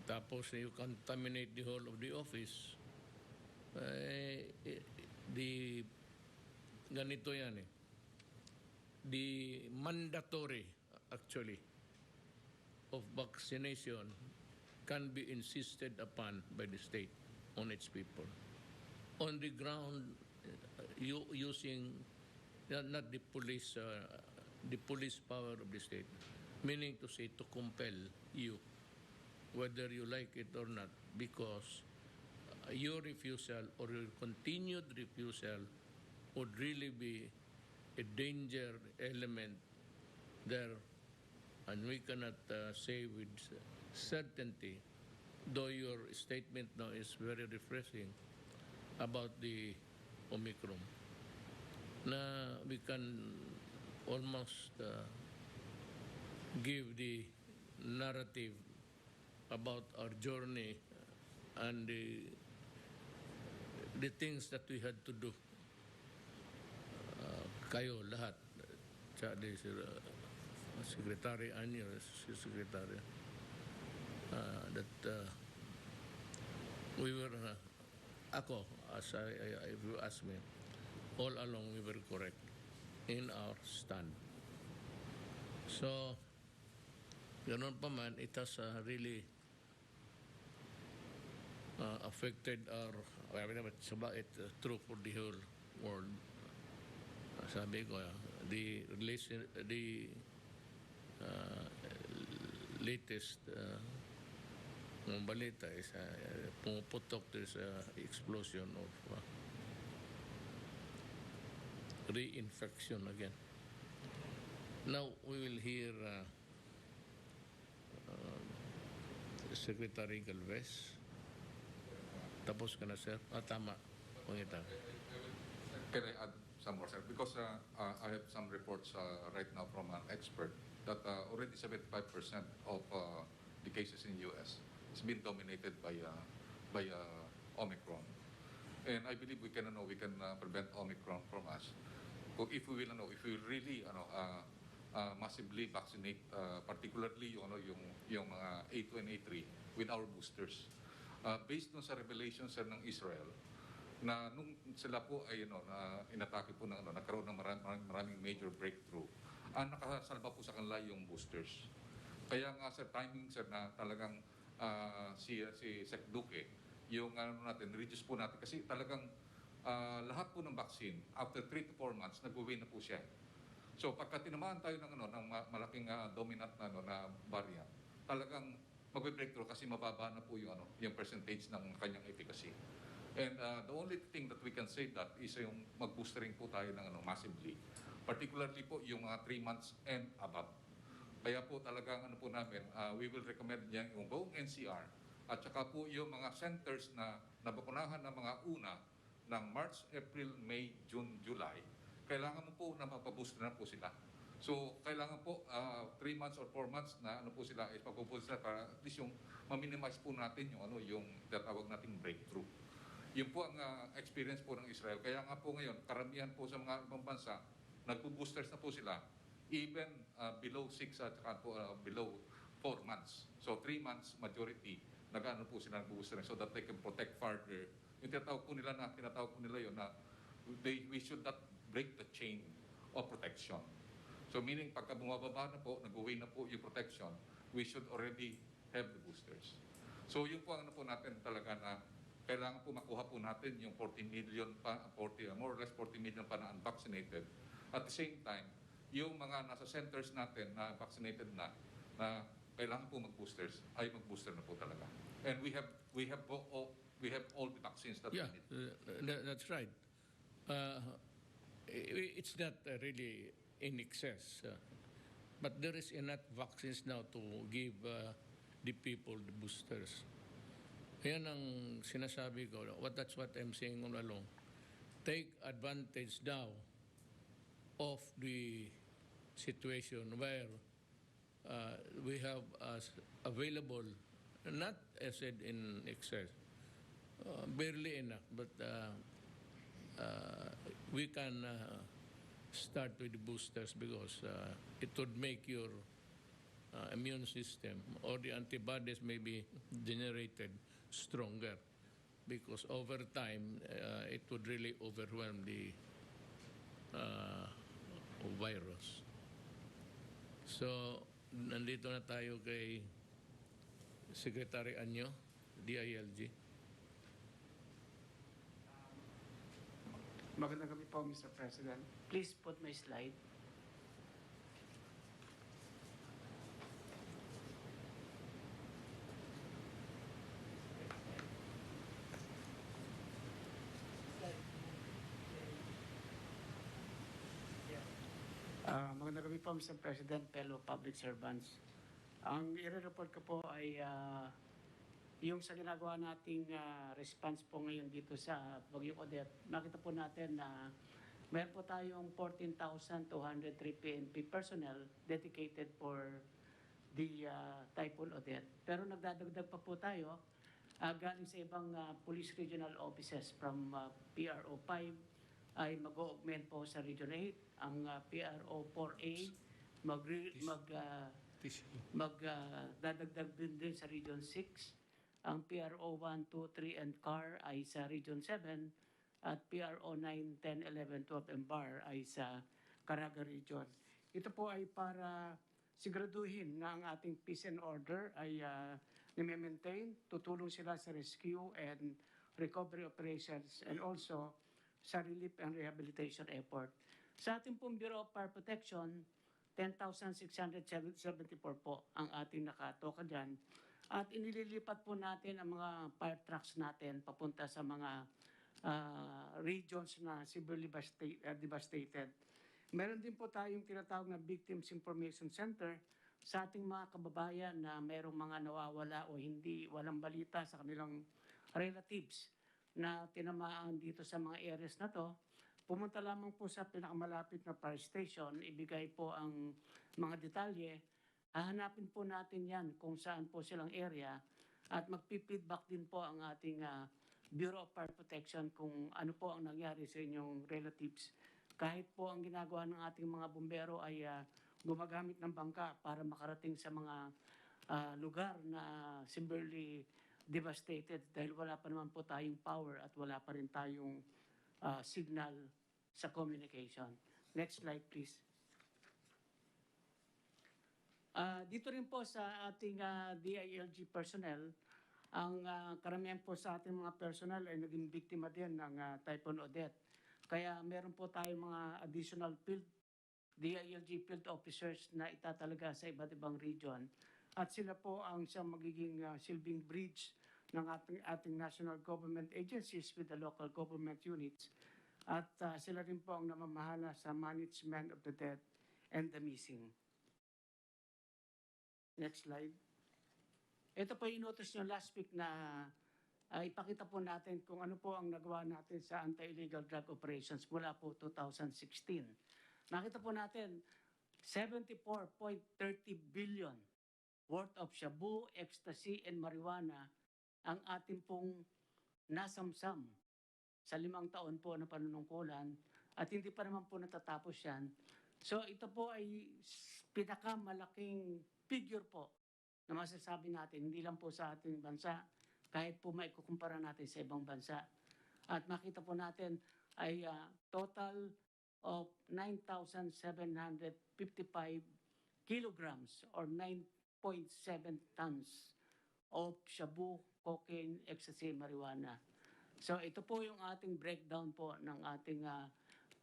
tapos you contaminate the whole of the office, the ganito yan eh. The mandatory actually of vaccination can be insisted upon by the state on its people. On the ground, using not the police power of the state, meaning to say to compel you, whether you like it or not, because your refusal or your continued refusal would really be a danger element there, and we cannot say with certainty, though your statement now is very refreshing about the Omicron, na we can almost give the narrative about our journey and the things that we had to do. Kayo lahat, di Secretary Anyo, si Secretary, that we were, ako, if you ask me, all along we were correct in our stand. So, ganun pa man, it has really affected our, it's true for the whole world. Sabi ko, the latest balita is pumuputok, there's explosion of reinfection again. Now we will hear Secretary Galvez. Tapos ka na, sir? Tama. Pangita. Can I add some more, sir? Because I have some reports right now from an expert that already 75% of the cases in the U.S. has been dominated by Omicron. And I believe we can prevent Omicron from us. If we really massively vaccinate, particularly yung mga A2 and A3 with our boosters. Based no sa revelations sir ng Israel, na nung sila po ay na inatake po ng nagkaroon ng maraming major breakthrough, nakasalba po sa kanila yung boosters. Kaya nga sir, timing sir na talagang si Sec Duque, yung natin, reduce po natin kasi talagang lahat po ng vaccine after 3 to 4 months nag-uwi na po siya. So pagka tinamaan tayo ng ng malaking dominant na variant, talagang magbe-breakthrough kasi mababa na po yung percentage ng kanyang efficacy. And the only thing that we can say that is yung mag-boostering po tayo ng massively. Particularly po yung mga 3 months and above. Kaya po talagang po namin, we will recommend yung buong NCR at saka po yung mga centers na nabakunahan ng mga una ng March, April, May, June, July, kailangan mo po na mapabooster na po sila. So, kailangan po 3 months or 4 months na po sila is mapabooster para at least yung ma-minimize po natin yung tatawag nating breakthrough. Yun po ang experience po ng Israel. Kaya nga po ngayon, karamihan po sa mga ibang bansa, nagpo-boosters na po sila even below 6 at saka po below 4 months. So 3 months majority nag-ano po sila nagpo-booster so that they can protect further. Yung tinatawag po nila yun na we should not break the chain of protection. So meaning pagka bumababa na po, nag-uwi na po yung protection, we should already have the boosters. So yun po ang po natin talaga na kailangan po makuha po natin yung 40 million pa, more or less 40 million pa na unvaccinated. At the same time, yung mga nasa centers natin na vaccinated na kailangan po mag-boosters, ay mag-booster na po talaga. And we have all the vaccines that we need. That's right. It's not really in excess, but there is enough vaccines now to give the people the boosters. Yan ang sinasabi ko. That's what I'm saying all along. Take advantage now of the situation where we have available, not as said in excess, barely enough, but we can start with the boosters because it would make your immune system or the antibodies may be generated stronger because over time it would really overwhelm the virus. So, nandito na tayo kay Secretary Anyo, DILG. Magandang gabi po, Mr. President. Please put my slide. Magandang gabi po, Mr. President, fellow public servants. Ang i-report ko po ay yung sa ginagawa nating response po ngayon dito sa Bagyong Odette. Makita po natin na meron po tayong 14,203 PNP personnel dedicated for the Typhoon Odette. Pero nagdadagdag pa po tayo galing sa ibang police regional offices from PRO 5 ay mag-augment po sa Region 8. Ang PRO 4A magdadagdag din sa Region 6. Ang PRO 1, 2, 3, and CAR ay sa Region 7 at PRO 9, 10, 11, 12, and BAR ay sa Caraga Region. Ito po ay para siguraduhin na ang ating peace and order ay nime-maintain, tutulong sila sa rescue and recovery operations and also sa relief and rehabilitation effort. Sa ating pong Bureau of Fire Protection, 10,674 po ang ating nakatoka dyan. At inililipat po natin ang mga fire trucks natin papunta sa mga regions na severely devastated. Meron din po tayong tinatawag na Victims Information Center sa ating mga kababayan na merong mga nawawala o walang balita sa kanilang relatives na tinamaan dito sa mga areas na to. Pumunta lamang po sa pinakamalapit na fire station, ibigay po ang mga detalye. Hahanapin po natin yan kung saan po silang area at magpi-feedback din po ang ating Bureau of Fire Protection kung ano po ang nangyari sa inyong relatives. Kahit po ang ginagawa ng ating mga bumbero ay gumagamit ng bangka para makarating sa mga lugar na severely devastated dahil wala pa naman po tayong power at wala pa rin tayong signal sa communication. Next slide, please. Dito rin po sa ating DILG personnel, ang karamihan po sa ating mga personnel ay naging biktima din ng Typhoon Odette. Kaya meron po tayong mga additional DILG field officers na itatalaga sa iba't ibang region. At sila po ang siyang magiging silbing bridge ng ating national government agencies with the local government units. At sila rin po ang namamahala sa management of the dead and the missing. Next slide. Ito po yung notice nyo last week na ipakita po natin kung ano po ang nagawa natin sa anti-illegal drug operations mula po 2016. Nakita po natin 74.30 billion worth of shabu, ecstasy, and marijuana ang ating pong nasamsam sa 5 taon po na panunungkulan at hindi pa naman po natatapos yan. So ito po ay pinakamalaking figure po na masasabi natin, hindi lang po sa ating bansa, kahit po maikukumpara natin sa ibang bansa. At makita po natin ay total of 9,755 kilograms or 9.7 tons of shabu, cocaine, ecstasy, marijuana. So ito po yung ating breakdown po ng ating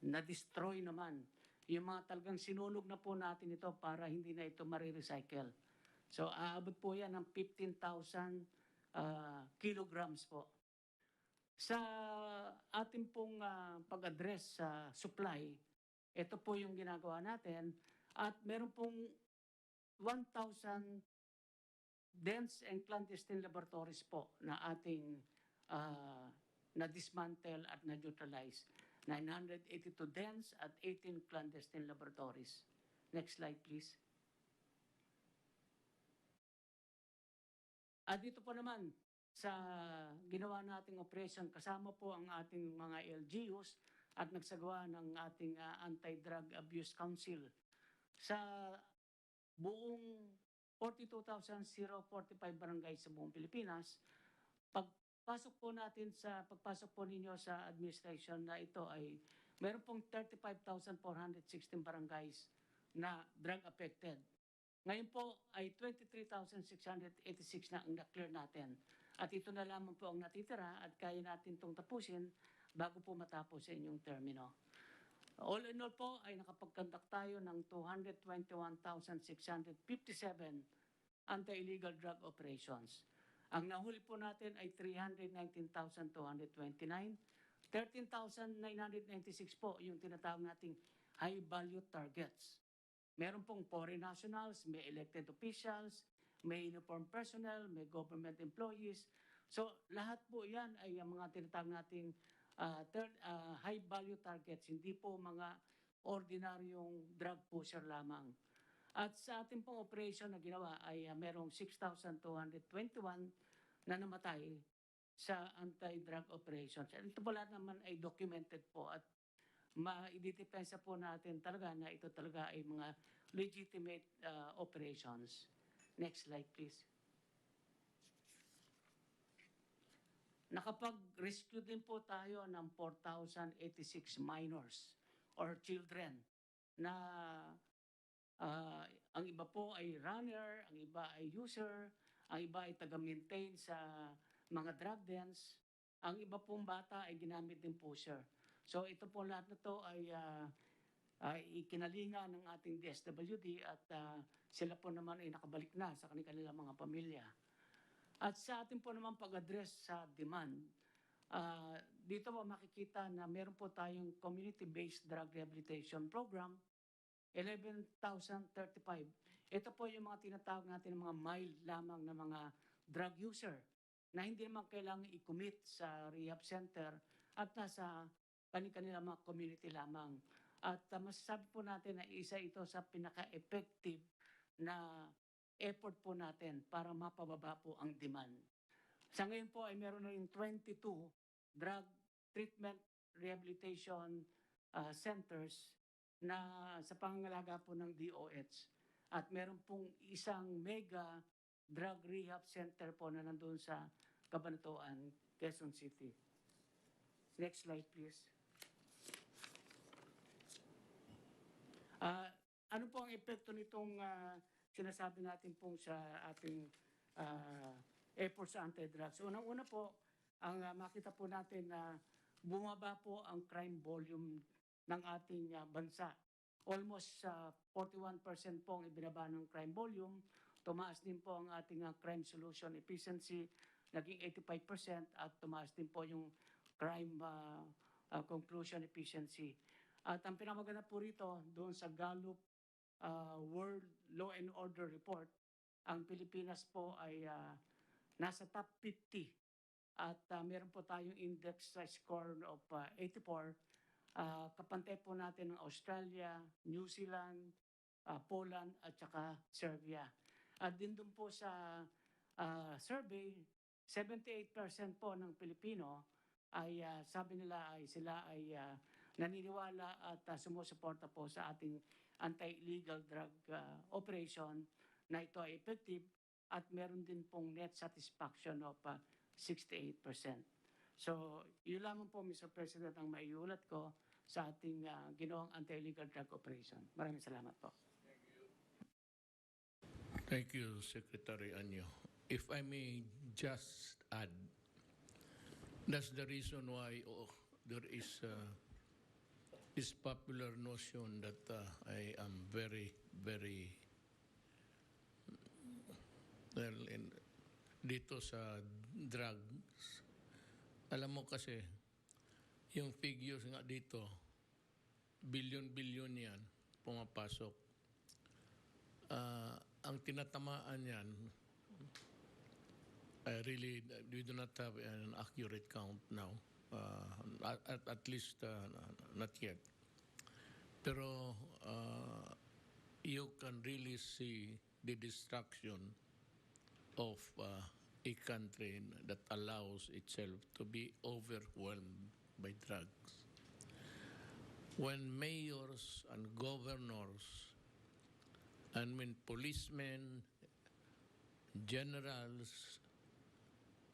na-destroy naman. Yung mga talagang sinunog na po natin ito para hindi na ito marirecycle. So aabot po yan ng 15,000 kilograms po. Sa ating pong pag-address sa supply, ito po yung ginagawa natin at meron pong 1,000 dense and clandestine laboratories po na ating na-dismantle at na-neutralize. 982 dense at 18 clandestine laboratories. Next slide, please. Dito po naman, sa ginawa nating operation, kasama po ang ating mga LGUs at nagsagawa ng ating Anti-Drug Abuse Council. Sa buong 42,045 barangay sa buong Pilipinas, pagpasok po ninyo sa administration na ito ay meron pong 35,416 barangays na drug affected. Ngayon po ay 23,686 na ang na-clear natin. At ito na lamang po ang natitira at kaya natin itong tapusin bago po matapos sa inyong termino. All in all po ay nakapag-conduct tayo ng 221,657 anti-illegal drug operations. Ang nahuli po natin ay 319,229. 13,996 po yung tinatawag nating high-value targets. Meron pong foreign nationals, may elected officials, may uniformed personnel, may government employees. So lahat po yan ay ang mga tinatawag nating high-value targets, hindi po mga ordinaryong drug pusher lamang. At sa ating pong operation na ginawa ay merong 6,221 na namatay sa anti-drug operations. At ito po lahat naman ay documented po at ma-identipensa po natin talaga na ito talaga ay mga legitimate operations. Next slide, please. Nakapag-rescue din po tayo ng 4,086 minors or children na ang iba po ay runner, ang iba ay user, ang iba ay taga-maintain sa mga drug dens, ang iba pong bata ay ginamit din pusher. So ito po lahat na to ay ikinalinga ng ating DSWD at sila po naman ay nakabalik na sa kanilang mga pamilya. At sa ating po naman pag-address sa demand, dito po makikita na meron po tayong community-based drug rehabilitation program, 11,035. Ito po yung mga tinatawag natin ng mga mild lamang na mga drug user na hindi naman kailangan i-commit sa rehab center at nasa kanilang mga community lamang. At masasabi po natin na isa ito sa pinaka-effective na effort po natin para mapababa po ang demand. Sa ngayon po ay meron na rin 22 drug treatment rehabilitation centers na sa pangangalaga po ng DOH. At meron pong isang mega drug rehab center po na nandun sa Cabanatuan, Quezon City. Next slide, please. Ano po ang epekto nitong sinasabi natin pong sa ating efforts sa anti-drugs? Unang-una po, ang makita po natin na bumaba po ang crime volume ng ating bansa. Almost 41% po ang ibinaba ng crime volume. Tumaas din po ang ating crime solution efficiency, naging 85% at tumaas din po yung crime conclusion efficiency. At ang pinamaganda po rito, doon sa Gallup World Law and Order Report, ang Pilipinas po ay nasa top 50 at meron po tayong index score of 84. Kapantay po natin ng Australia, New Zealand, Poland at saka Serbia. At din doon po sa survey, 78% po ng Pilipino ay sabi nila ay sila ay naniniwala at sumusuporta po sa ating anti-illegal drug operation na ito ay effective at meron din pong net satisfaction of 68%. So, yun lamang po, Mr. President, ang maiulat ko sa ating ginawang anti-illegal drug operation. Maraming salamat po. Thank you, Secretary Anyo. If I may just add, that's the reason why there is this popular notion that I am very, very well dito sa drugs. Alam mo kasi, yung figures nga dito, billion-billion yan pumapasok. Ang tinatamaan yan, really, we do not have an accurate count now. At least not yet. Pero you can really see the destruction of a country that allows itself to be overwhelmed by drugs. When mayors and governors and when policemen, generals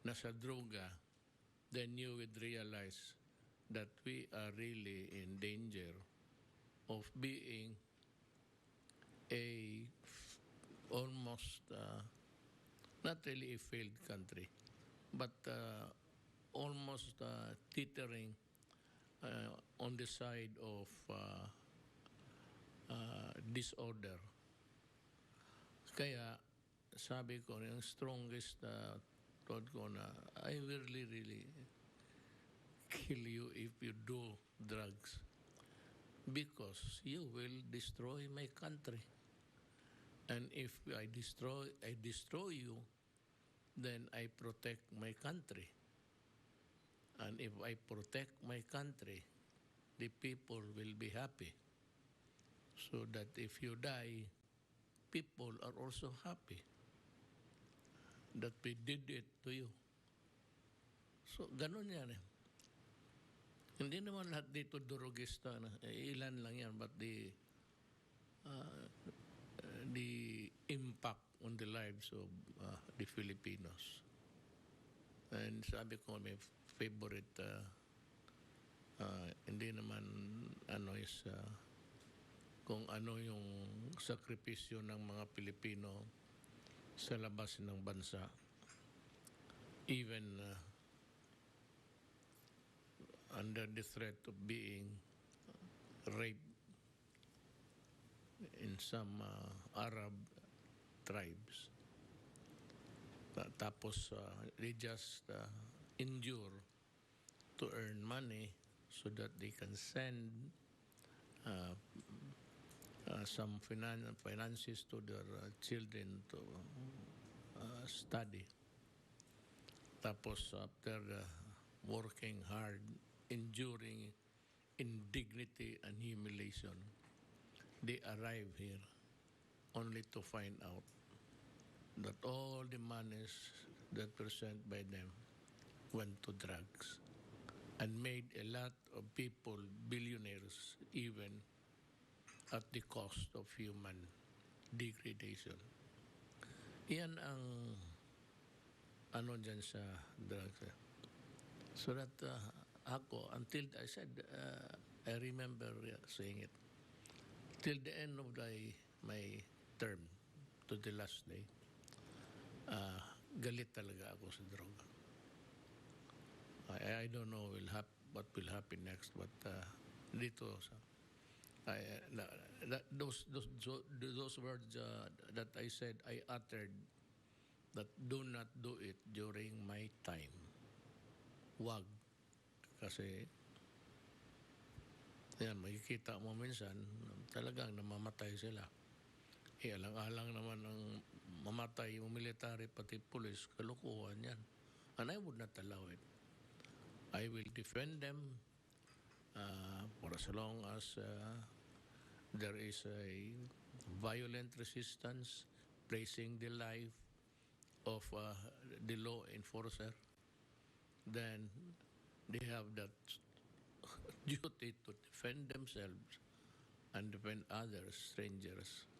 nasa droga, then you would realize that we are really in danger of being a almost not really a failed country, but almost teetering on the side of disorder. Kaya sabi ko, yung strongest thought ko na, I will really kill you if you do drugs because you will destroy my country. And if I destroy you, then I protect my country. And if I protect my country, the people will be happy. So that if you die, people are also happy that we did it to you. So, ganun yan eh. Hindi naman lahat dito durugista na. Ilan lang yan, but the impact on the lives of the Filipinos. And sabi ko, may favorite, hindi naman is kung ano yung sakripisyo ng mga Pilipino sa labas ng bansa. Even under the threat of being raped in some Arab tribes. Tapos they just endure to earn money so that they can send some finances to their children to study. Tapos after working hard, enduring indignity and humiliation, they arrive here only to find out that all the monies that were sent by them went to drugs and made a lot of people billionaires even at the cost of human degradation. Yan ang dyan sa drugs. So that ako, until I said, I remember saying it, till the end of my term, to the last day, galit talaga ako sa droga. I don't know what will happen next, but dito those words that I said, I uttered, that do not do it during my time. Wag. Kasi yan, makikita mo minsan talagang namamatay sila. Alang-alang naman ang mamatay yung military pati pulis, kalukuhan yan. And I would not allow it. I will defend them for as long as there is a violent resistance placing the life of the law enforcer. Then they have that duty to defend themselves and defend others, strangers,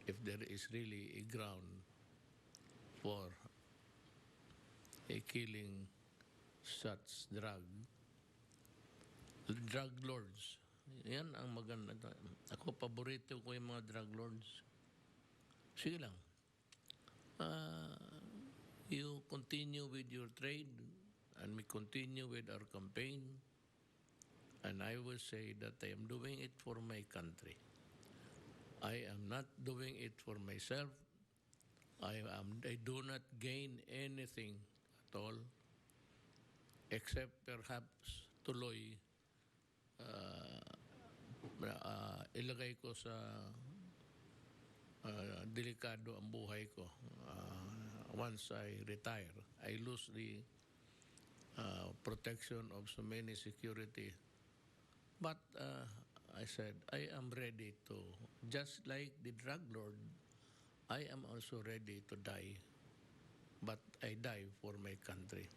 if there is really a ground for a killing such drug lords. Yan ang maganda. Ako, paborito ko yung mga drug lords. Sige lang. You continue with your trade and we continue with our campaign, and I will say that I am doing it for my country. I am not doing it for myself. I do not gain anything at all, except perhaps tuloy ilagay ko sa delikado ang buhay ko once I retire, I lose the protection of so many security. But I said, I am ready to, just like the drug lord, I am also ready to die, but I die for my country.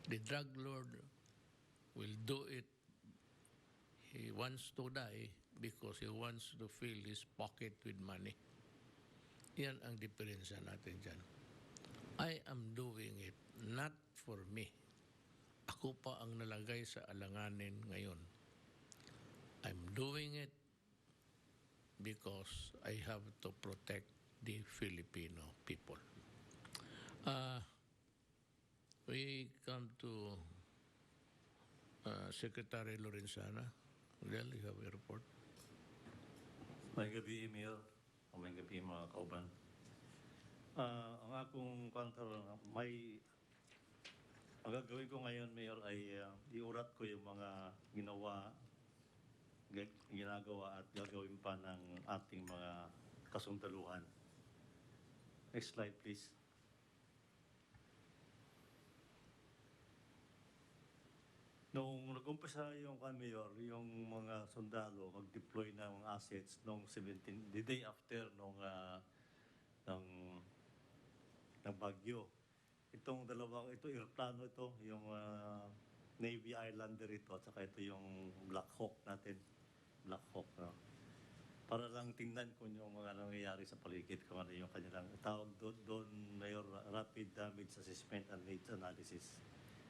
The drug lord will do it. He wants to die because he wants to fill his pocket with money. Yan ang diferensya natin dyan. I am doing it not for me. Ako pa ang nalagay sa alanganin ngayon. I'm doing it because I have to protect the Filipino people. We come to Secretary Lorenzana. Well, you have a report. May gabi, Emil. O may gabi, mga kauban. Ang akong ang gagawin ko ngayon, Mayor, ay iurat ko yung mga ginagawa at gagawin pa ng ating mga kasundaluhan. Next slide, please. Nung nag-umpisa yung Mayor, yung mga sundalo mag-deploy ng assets nung the day after nung ng Bagyo. Itong aeroplano ito, yung Navy Islander ito, at saka ito yung Black Hawk natin. Black Hawk, no? Para lang tingnan kung yung mga nangyayari sa paligid, kung ano yung kanilang tawag doon, Mayor, Rapid Damage Assessment and Needs Analysis.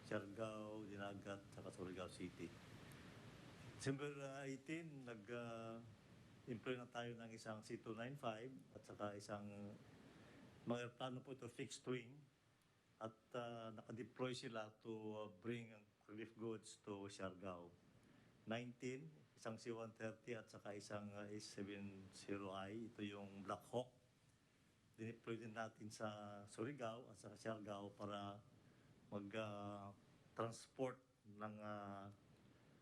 Siargao, Dinagat, saka Surigao City. December 18, nag-employ na tayo ng isang C-295 at saka isang mga aeroplano po ito, fixed wing, at nakadeploy sila to bring relief goods to Siargao. 19, isang C-130 at saka isang S-70I, ito yung Black Hawk. Dineploy din natin sa Surigao at sa Siargao para mag-transport ng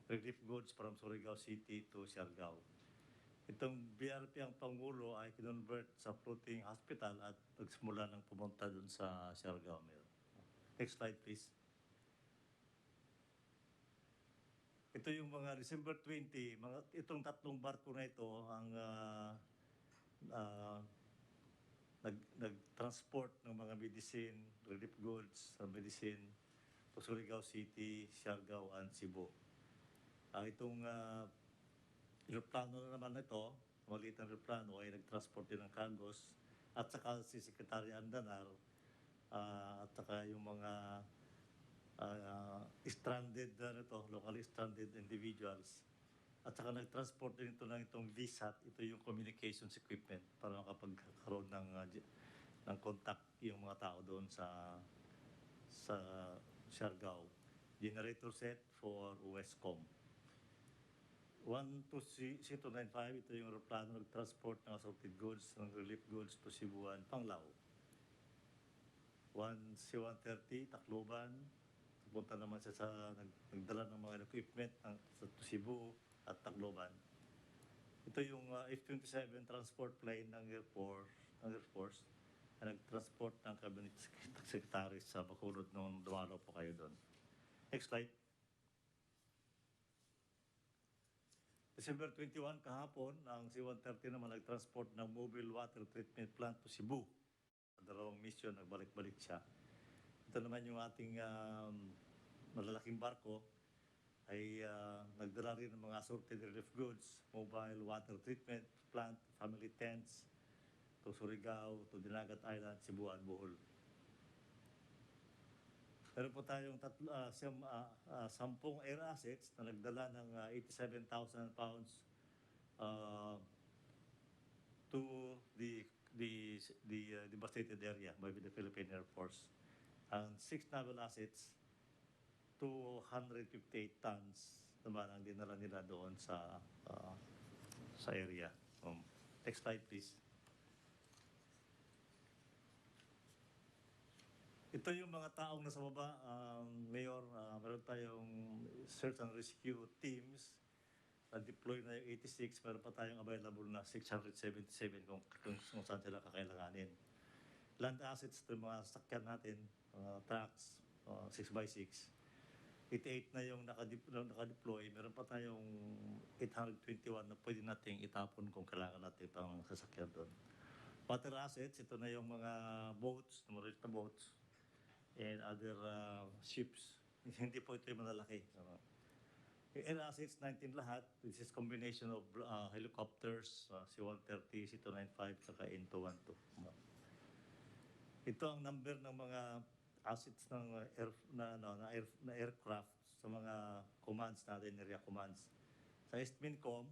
relief goods from Surigao City to Siargao. Itong BRP ang Pangulo ay kinonvert sa floating hospital at nagsimula ng pumunta dun sa Siargao. Next slide, please. Ito yung mga December 20, itong tatlong barko na ito ang nag-transport ng mga medicine, relief goods, medicine to Surigao City, Siargao, and Cebu. Itong aeroplano naman ito, maliit na aeroplano, ay nag-transport din ng cargos, at saka si Secretary Andanar, at saka yung mga stranded, locally stranded individuals. At saka nag-transport din ito ng itong VSAT, ito yung communications equipment para makapagkaroon ng contact yung mga tao doon sa Siargao. Generator set for Westcom. 1 to C-295, ito yung aeroplano nag-transport ng assorted goods, ng relief goods to Cebuan, Panglao. 1 C-130, Tacloban, punta naman siya nagdala ng mga equipment sa Cebu at Tacloban. Ito yung F-27 transport plane ng Air Force na nag-transport ng Cabinet Secretary sa Bacolod nung dumalo po kayo doon. Next slide. December 21 kahapon, ang C-130 naman nag-transport ng mobile water treatment plant to Cebu. Dalawang mission, nagbalik-balik siya. Ito naman yung ating malalaking barko ay nagdala rin ng mga assorted relief goods, mobile water treatment plant, family tents, to Surigao, to Dinagat Island, Cebu, and Bohol. Meron po tayong 10 air assets na nagdala ng 87,000 pounds to the devastated area by the Philippine Air Force. And 6 naval assets, 258 tons naman ang dinala nila doon sa area. Next slide, please. Ito yung mga taong nasa baba, Mayor, meron tayong search and rescue teams na deploy na yung 86, meron pa tayong available na 677 kung saan sila kakailanganin. land assets, ito yung mga sakyan natin, trucks, 6x6. 88 na yung nakadeploy, meron pa tayong 821 na pwede nating itapon kung kailangan natin pang sasakyan doon. Water assets, ito na yung mga boats, numerous na boats, and other ships. Hindi po ito yung malalaki. Yung air assets, 19 lahat. This is combination of helicopters, C-130, C-295, saka N-212. Ito ang number ng mga assets ng aircraft sa mga commands natin, area commands. Sa Estmincom,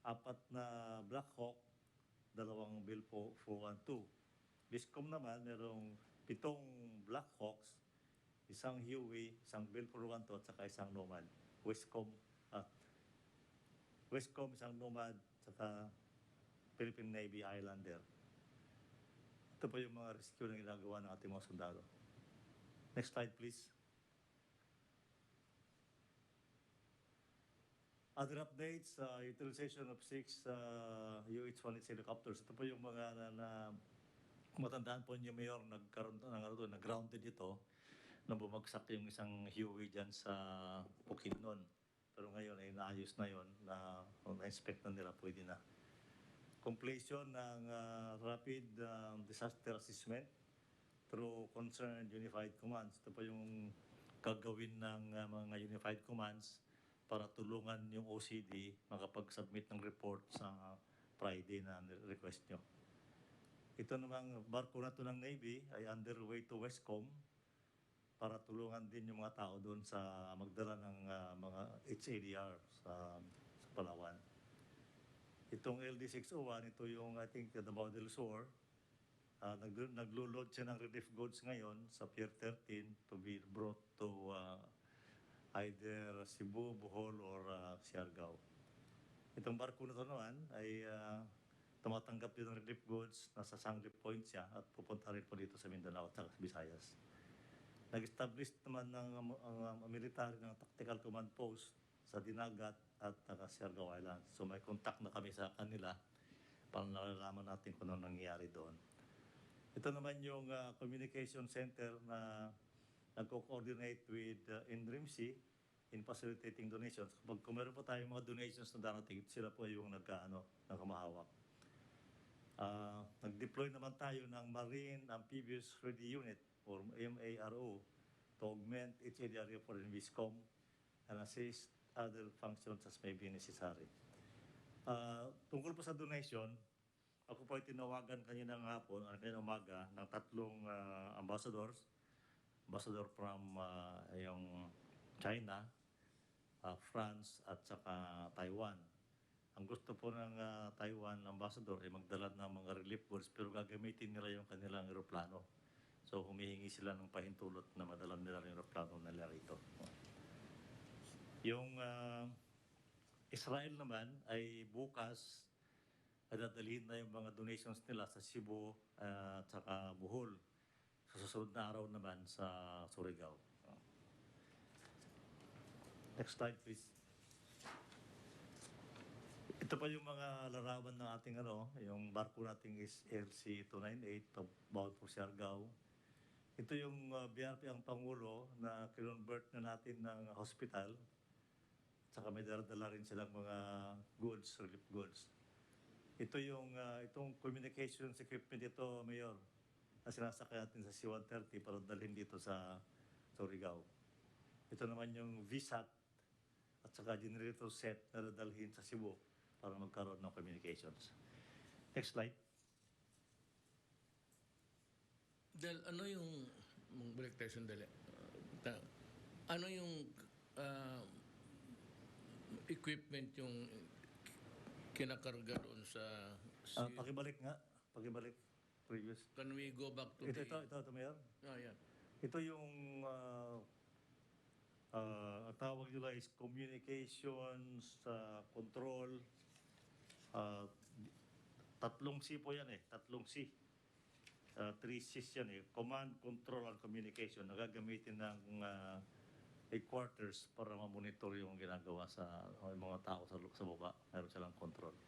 4 na Black Hawk, 2 Bell 412. Biscom naman, merong 7 Black Hawks, 1 Huey, 1 Bell 412 at saka 1 Nomad. Westcom, 1 Nomad, saka Philippine Navy Islander. Ito po yung mga rescue na ginagawa ng ating mga sundalo. Next slide, please. Other updates, utilization of 6 UH-1H helicopters. Ito po yung mga matandaan po niyo, Mayor, nag-grounded ito na bumagsak yung isang Huey dyan sa Bukidnon. Pero ngayon ay naayos na yon na na-inspect na nila, pwede na. Completion ng rapid disaster assessment through concerned unified commands. Ito po yung gagawin ng mga unified commands para tulungan yung OCD makapag-submit ng report sa Friday na request nyo. Ito namang barko na to ng Navy ay underway to Westcom para tulungan din yung mga tao doon sa magdala ng mga HADR sa Palawan. Itong LD-601, ito yung I think the Baudel Shore. Naglo-load siya ng relief goods ngayon sa Pier 13 to be brought to either Cebu, Bohol, or Siargao. Itong barko na ito naman ay tumatanggap din ng relief goods, nasa Sanglip Point siya at pupunta rin po dito sa Mindanao at sa Visayas. Nag-establish naman ng military ng tactical command post sa Dinagat at Siargao Islands. So may contact na kami sa kanila para nalalaman natin kung ano nangyayari doon. Ito naman yung communication center na nagko-coordinate with NRIMC in facilitating donations. Kung meron po tayong mga donations na darating, sila po yung nagkamahawak. Nag-deploy naman tayo ng Marine Amphibious Ready Unit or MARO to augment HADR for Viscom and assist other functions as may be necessary. Tungkol po sa donation, ako po ay tinawagan kanina ng hapon, kanina umaga, ng 3 ambassadors. Ambassador from yung China, France, at saka Taiwan. Ang gusto po ng Taiwan ambassador ay magdala ng mga relief goods pero gagamitin nila yung kanilang eroplano. So humihingi sila ng pahintulot na madala nila yung eroplano nila rito. Yung Israel naman ay bukas ay dadalhin na yung mga donations nila sa Cebu at saka Bohol. Sa susunod na araw naman sa Surigao. Next slide, please. Ito pa yung mga larawan ng ating yung barko nating is LC-298, bound for Siargao. Ito yung BRP ang Pangulo na kinonvert na natin ng hospital. Saka may dala rin silang mga goods, relief goods. Ito yung itong communications equipment ito, Mayor, na sinasakay natin sa C-130 para dalhin dito sa Surigao. Ito naman yung VSAT at saka generator set na dadalhin sa Cebu para magkaroon ng communications. Next slide. Ano yung, balik tayo sandali. Ano yung equipment yung kinakarga doon sa Pakibalik nga. Pakibalik. Previous. Can we go back to Ito, Mayor. Yeah. Ito yung ang tawag nila is communications, control. 3 C po yan 3 C. 3 C's yan Command, Control, and Communication. Nagagamitin ng headquarters para ma-monitor yung ginagawa sa mga tao sa baba. Meron silang control.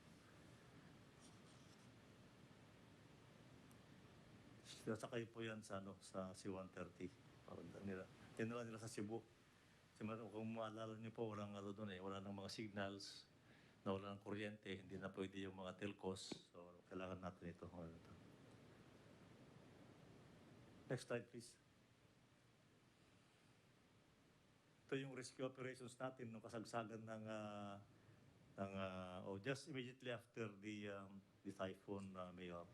Sinasakay po yan sa, ano, sa C-130. Parang nila, tinala nila sa Cebu. Kung maalala niyo po, walang ano doon eh, wala nang mga signals, nawala ng kuryente, hindi na pwede yung mga telcos. So, kailangan natin ito. Next slide, please. Ito yung rescue operations natin nung kasagsagan ng just immediately after the typhoon, Mayor.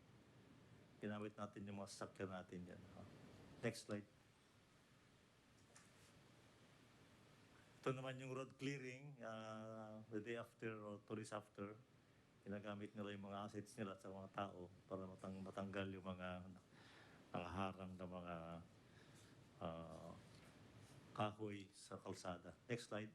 Ginamit natin yung mga sasakyan natin yan. Next slide. Ito naman yung road clearing the day after or 2 days after. Ginagamit nila yung mga assets nila sa mga tao para matanggal yung mga nakaharang na mga kahoy sa kalsada. Next slide.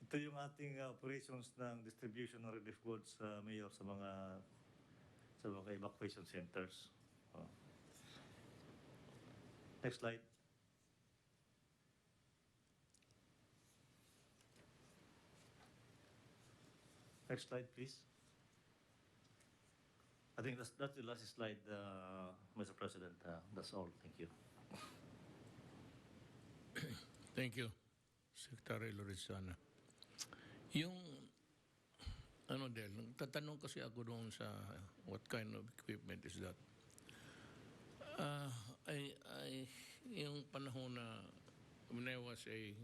Ito yung ating operations ng distribution ng relief goods, Mayor, sa mga evacuation centers. Next slide. Next slide, please. I think that's the last slide, Mr. President. That's all. Thank you. Thank you, Secretary Lorenzana. Yung, tatanong kasi ako doon sa what kind of equipment is that? Yung panahon na when I was a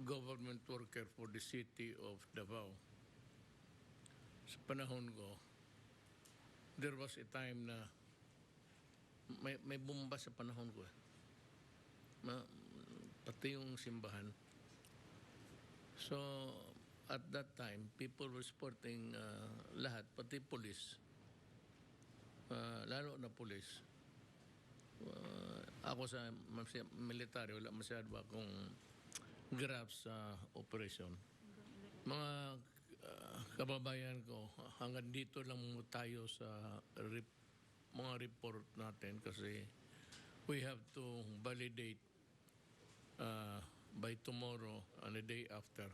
government worker for the city of Davao, sa panahon ko, there was a time na may bomba sa panahon ko. Pati yung simbahan. So, at that time, people were supporting lahat, pati police. Lalo na police. Ako sa military, wala masyado akong grasp sa operation. Mga kababayan ko, hanggang dito lang tayo sa mga report natin kasi we have to validate by tomorrow and the day after.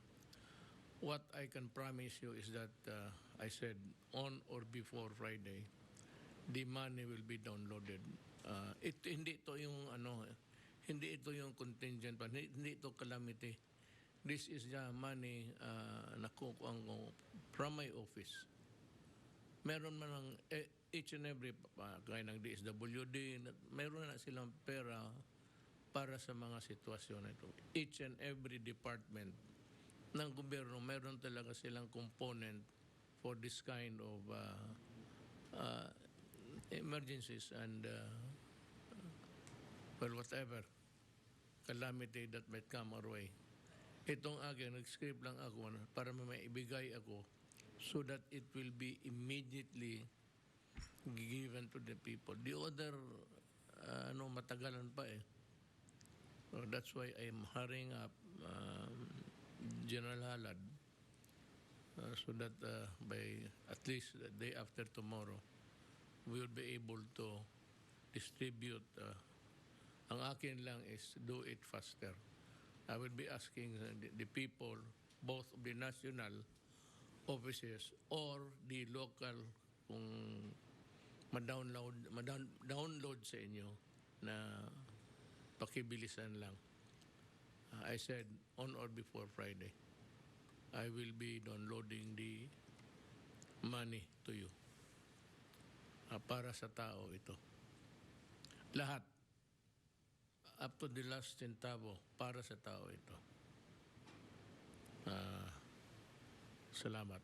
What I can promise you is that I said on or before Friday, the money will be downloaded. Hindi ito yung contingent fund, hindi ito calamity. This is the money nakukuha ko from my office. Meron man ng each and every kaya ng DSWD, meron na silang pera para sa mga sitwasyon na ito. Each and every department ng gobyerno, meron talaga silang component for this kind of emergencies and whatever calamity that might come our way. Itong akin, nag-script lang ako para may ibigay ako so that it will be immediately given to the people. The other, matagalan pa eh. So that's why I'm hurrying up General Halad so that by at least the day after tomorrow, we will be able to distribute. Ang akin lang is do it faster. I will be asking the people, both of the national offices or the local, kung ma-download sa inyo na pakibilisan lang. I said on or before Friday, I will be downloading the money to you. Para sa tao ito. Lahat. Up to the last centavo para sa tao ito. Salamat.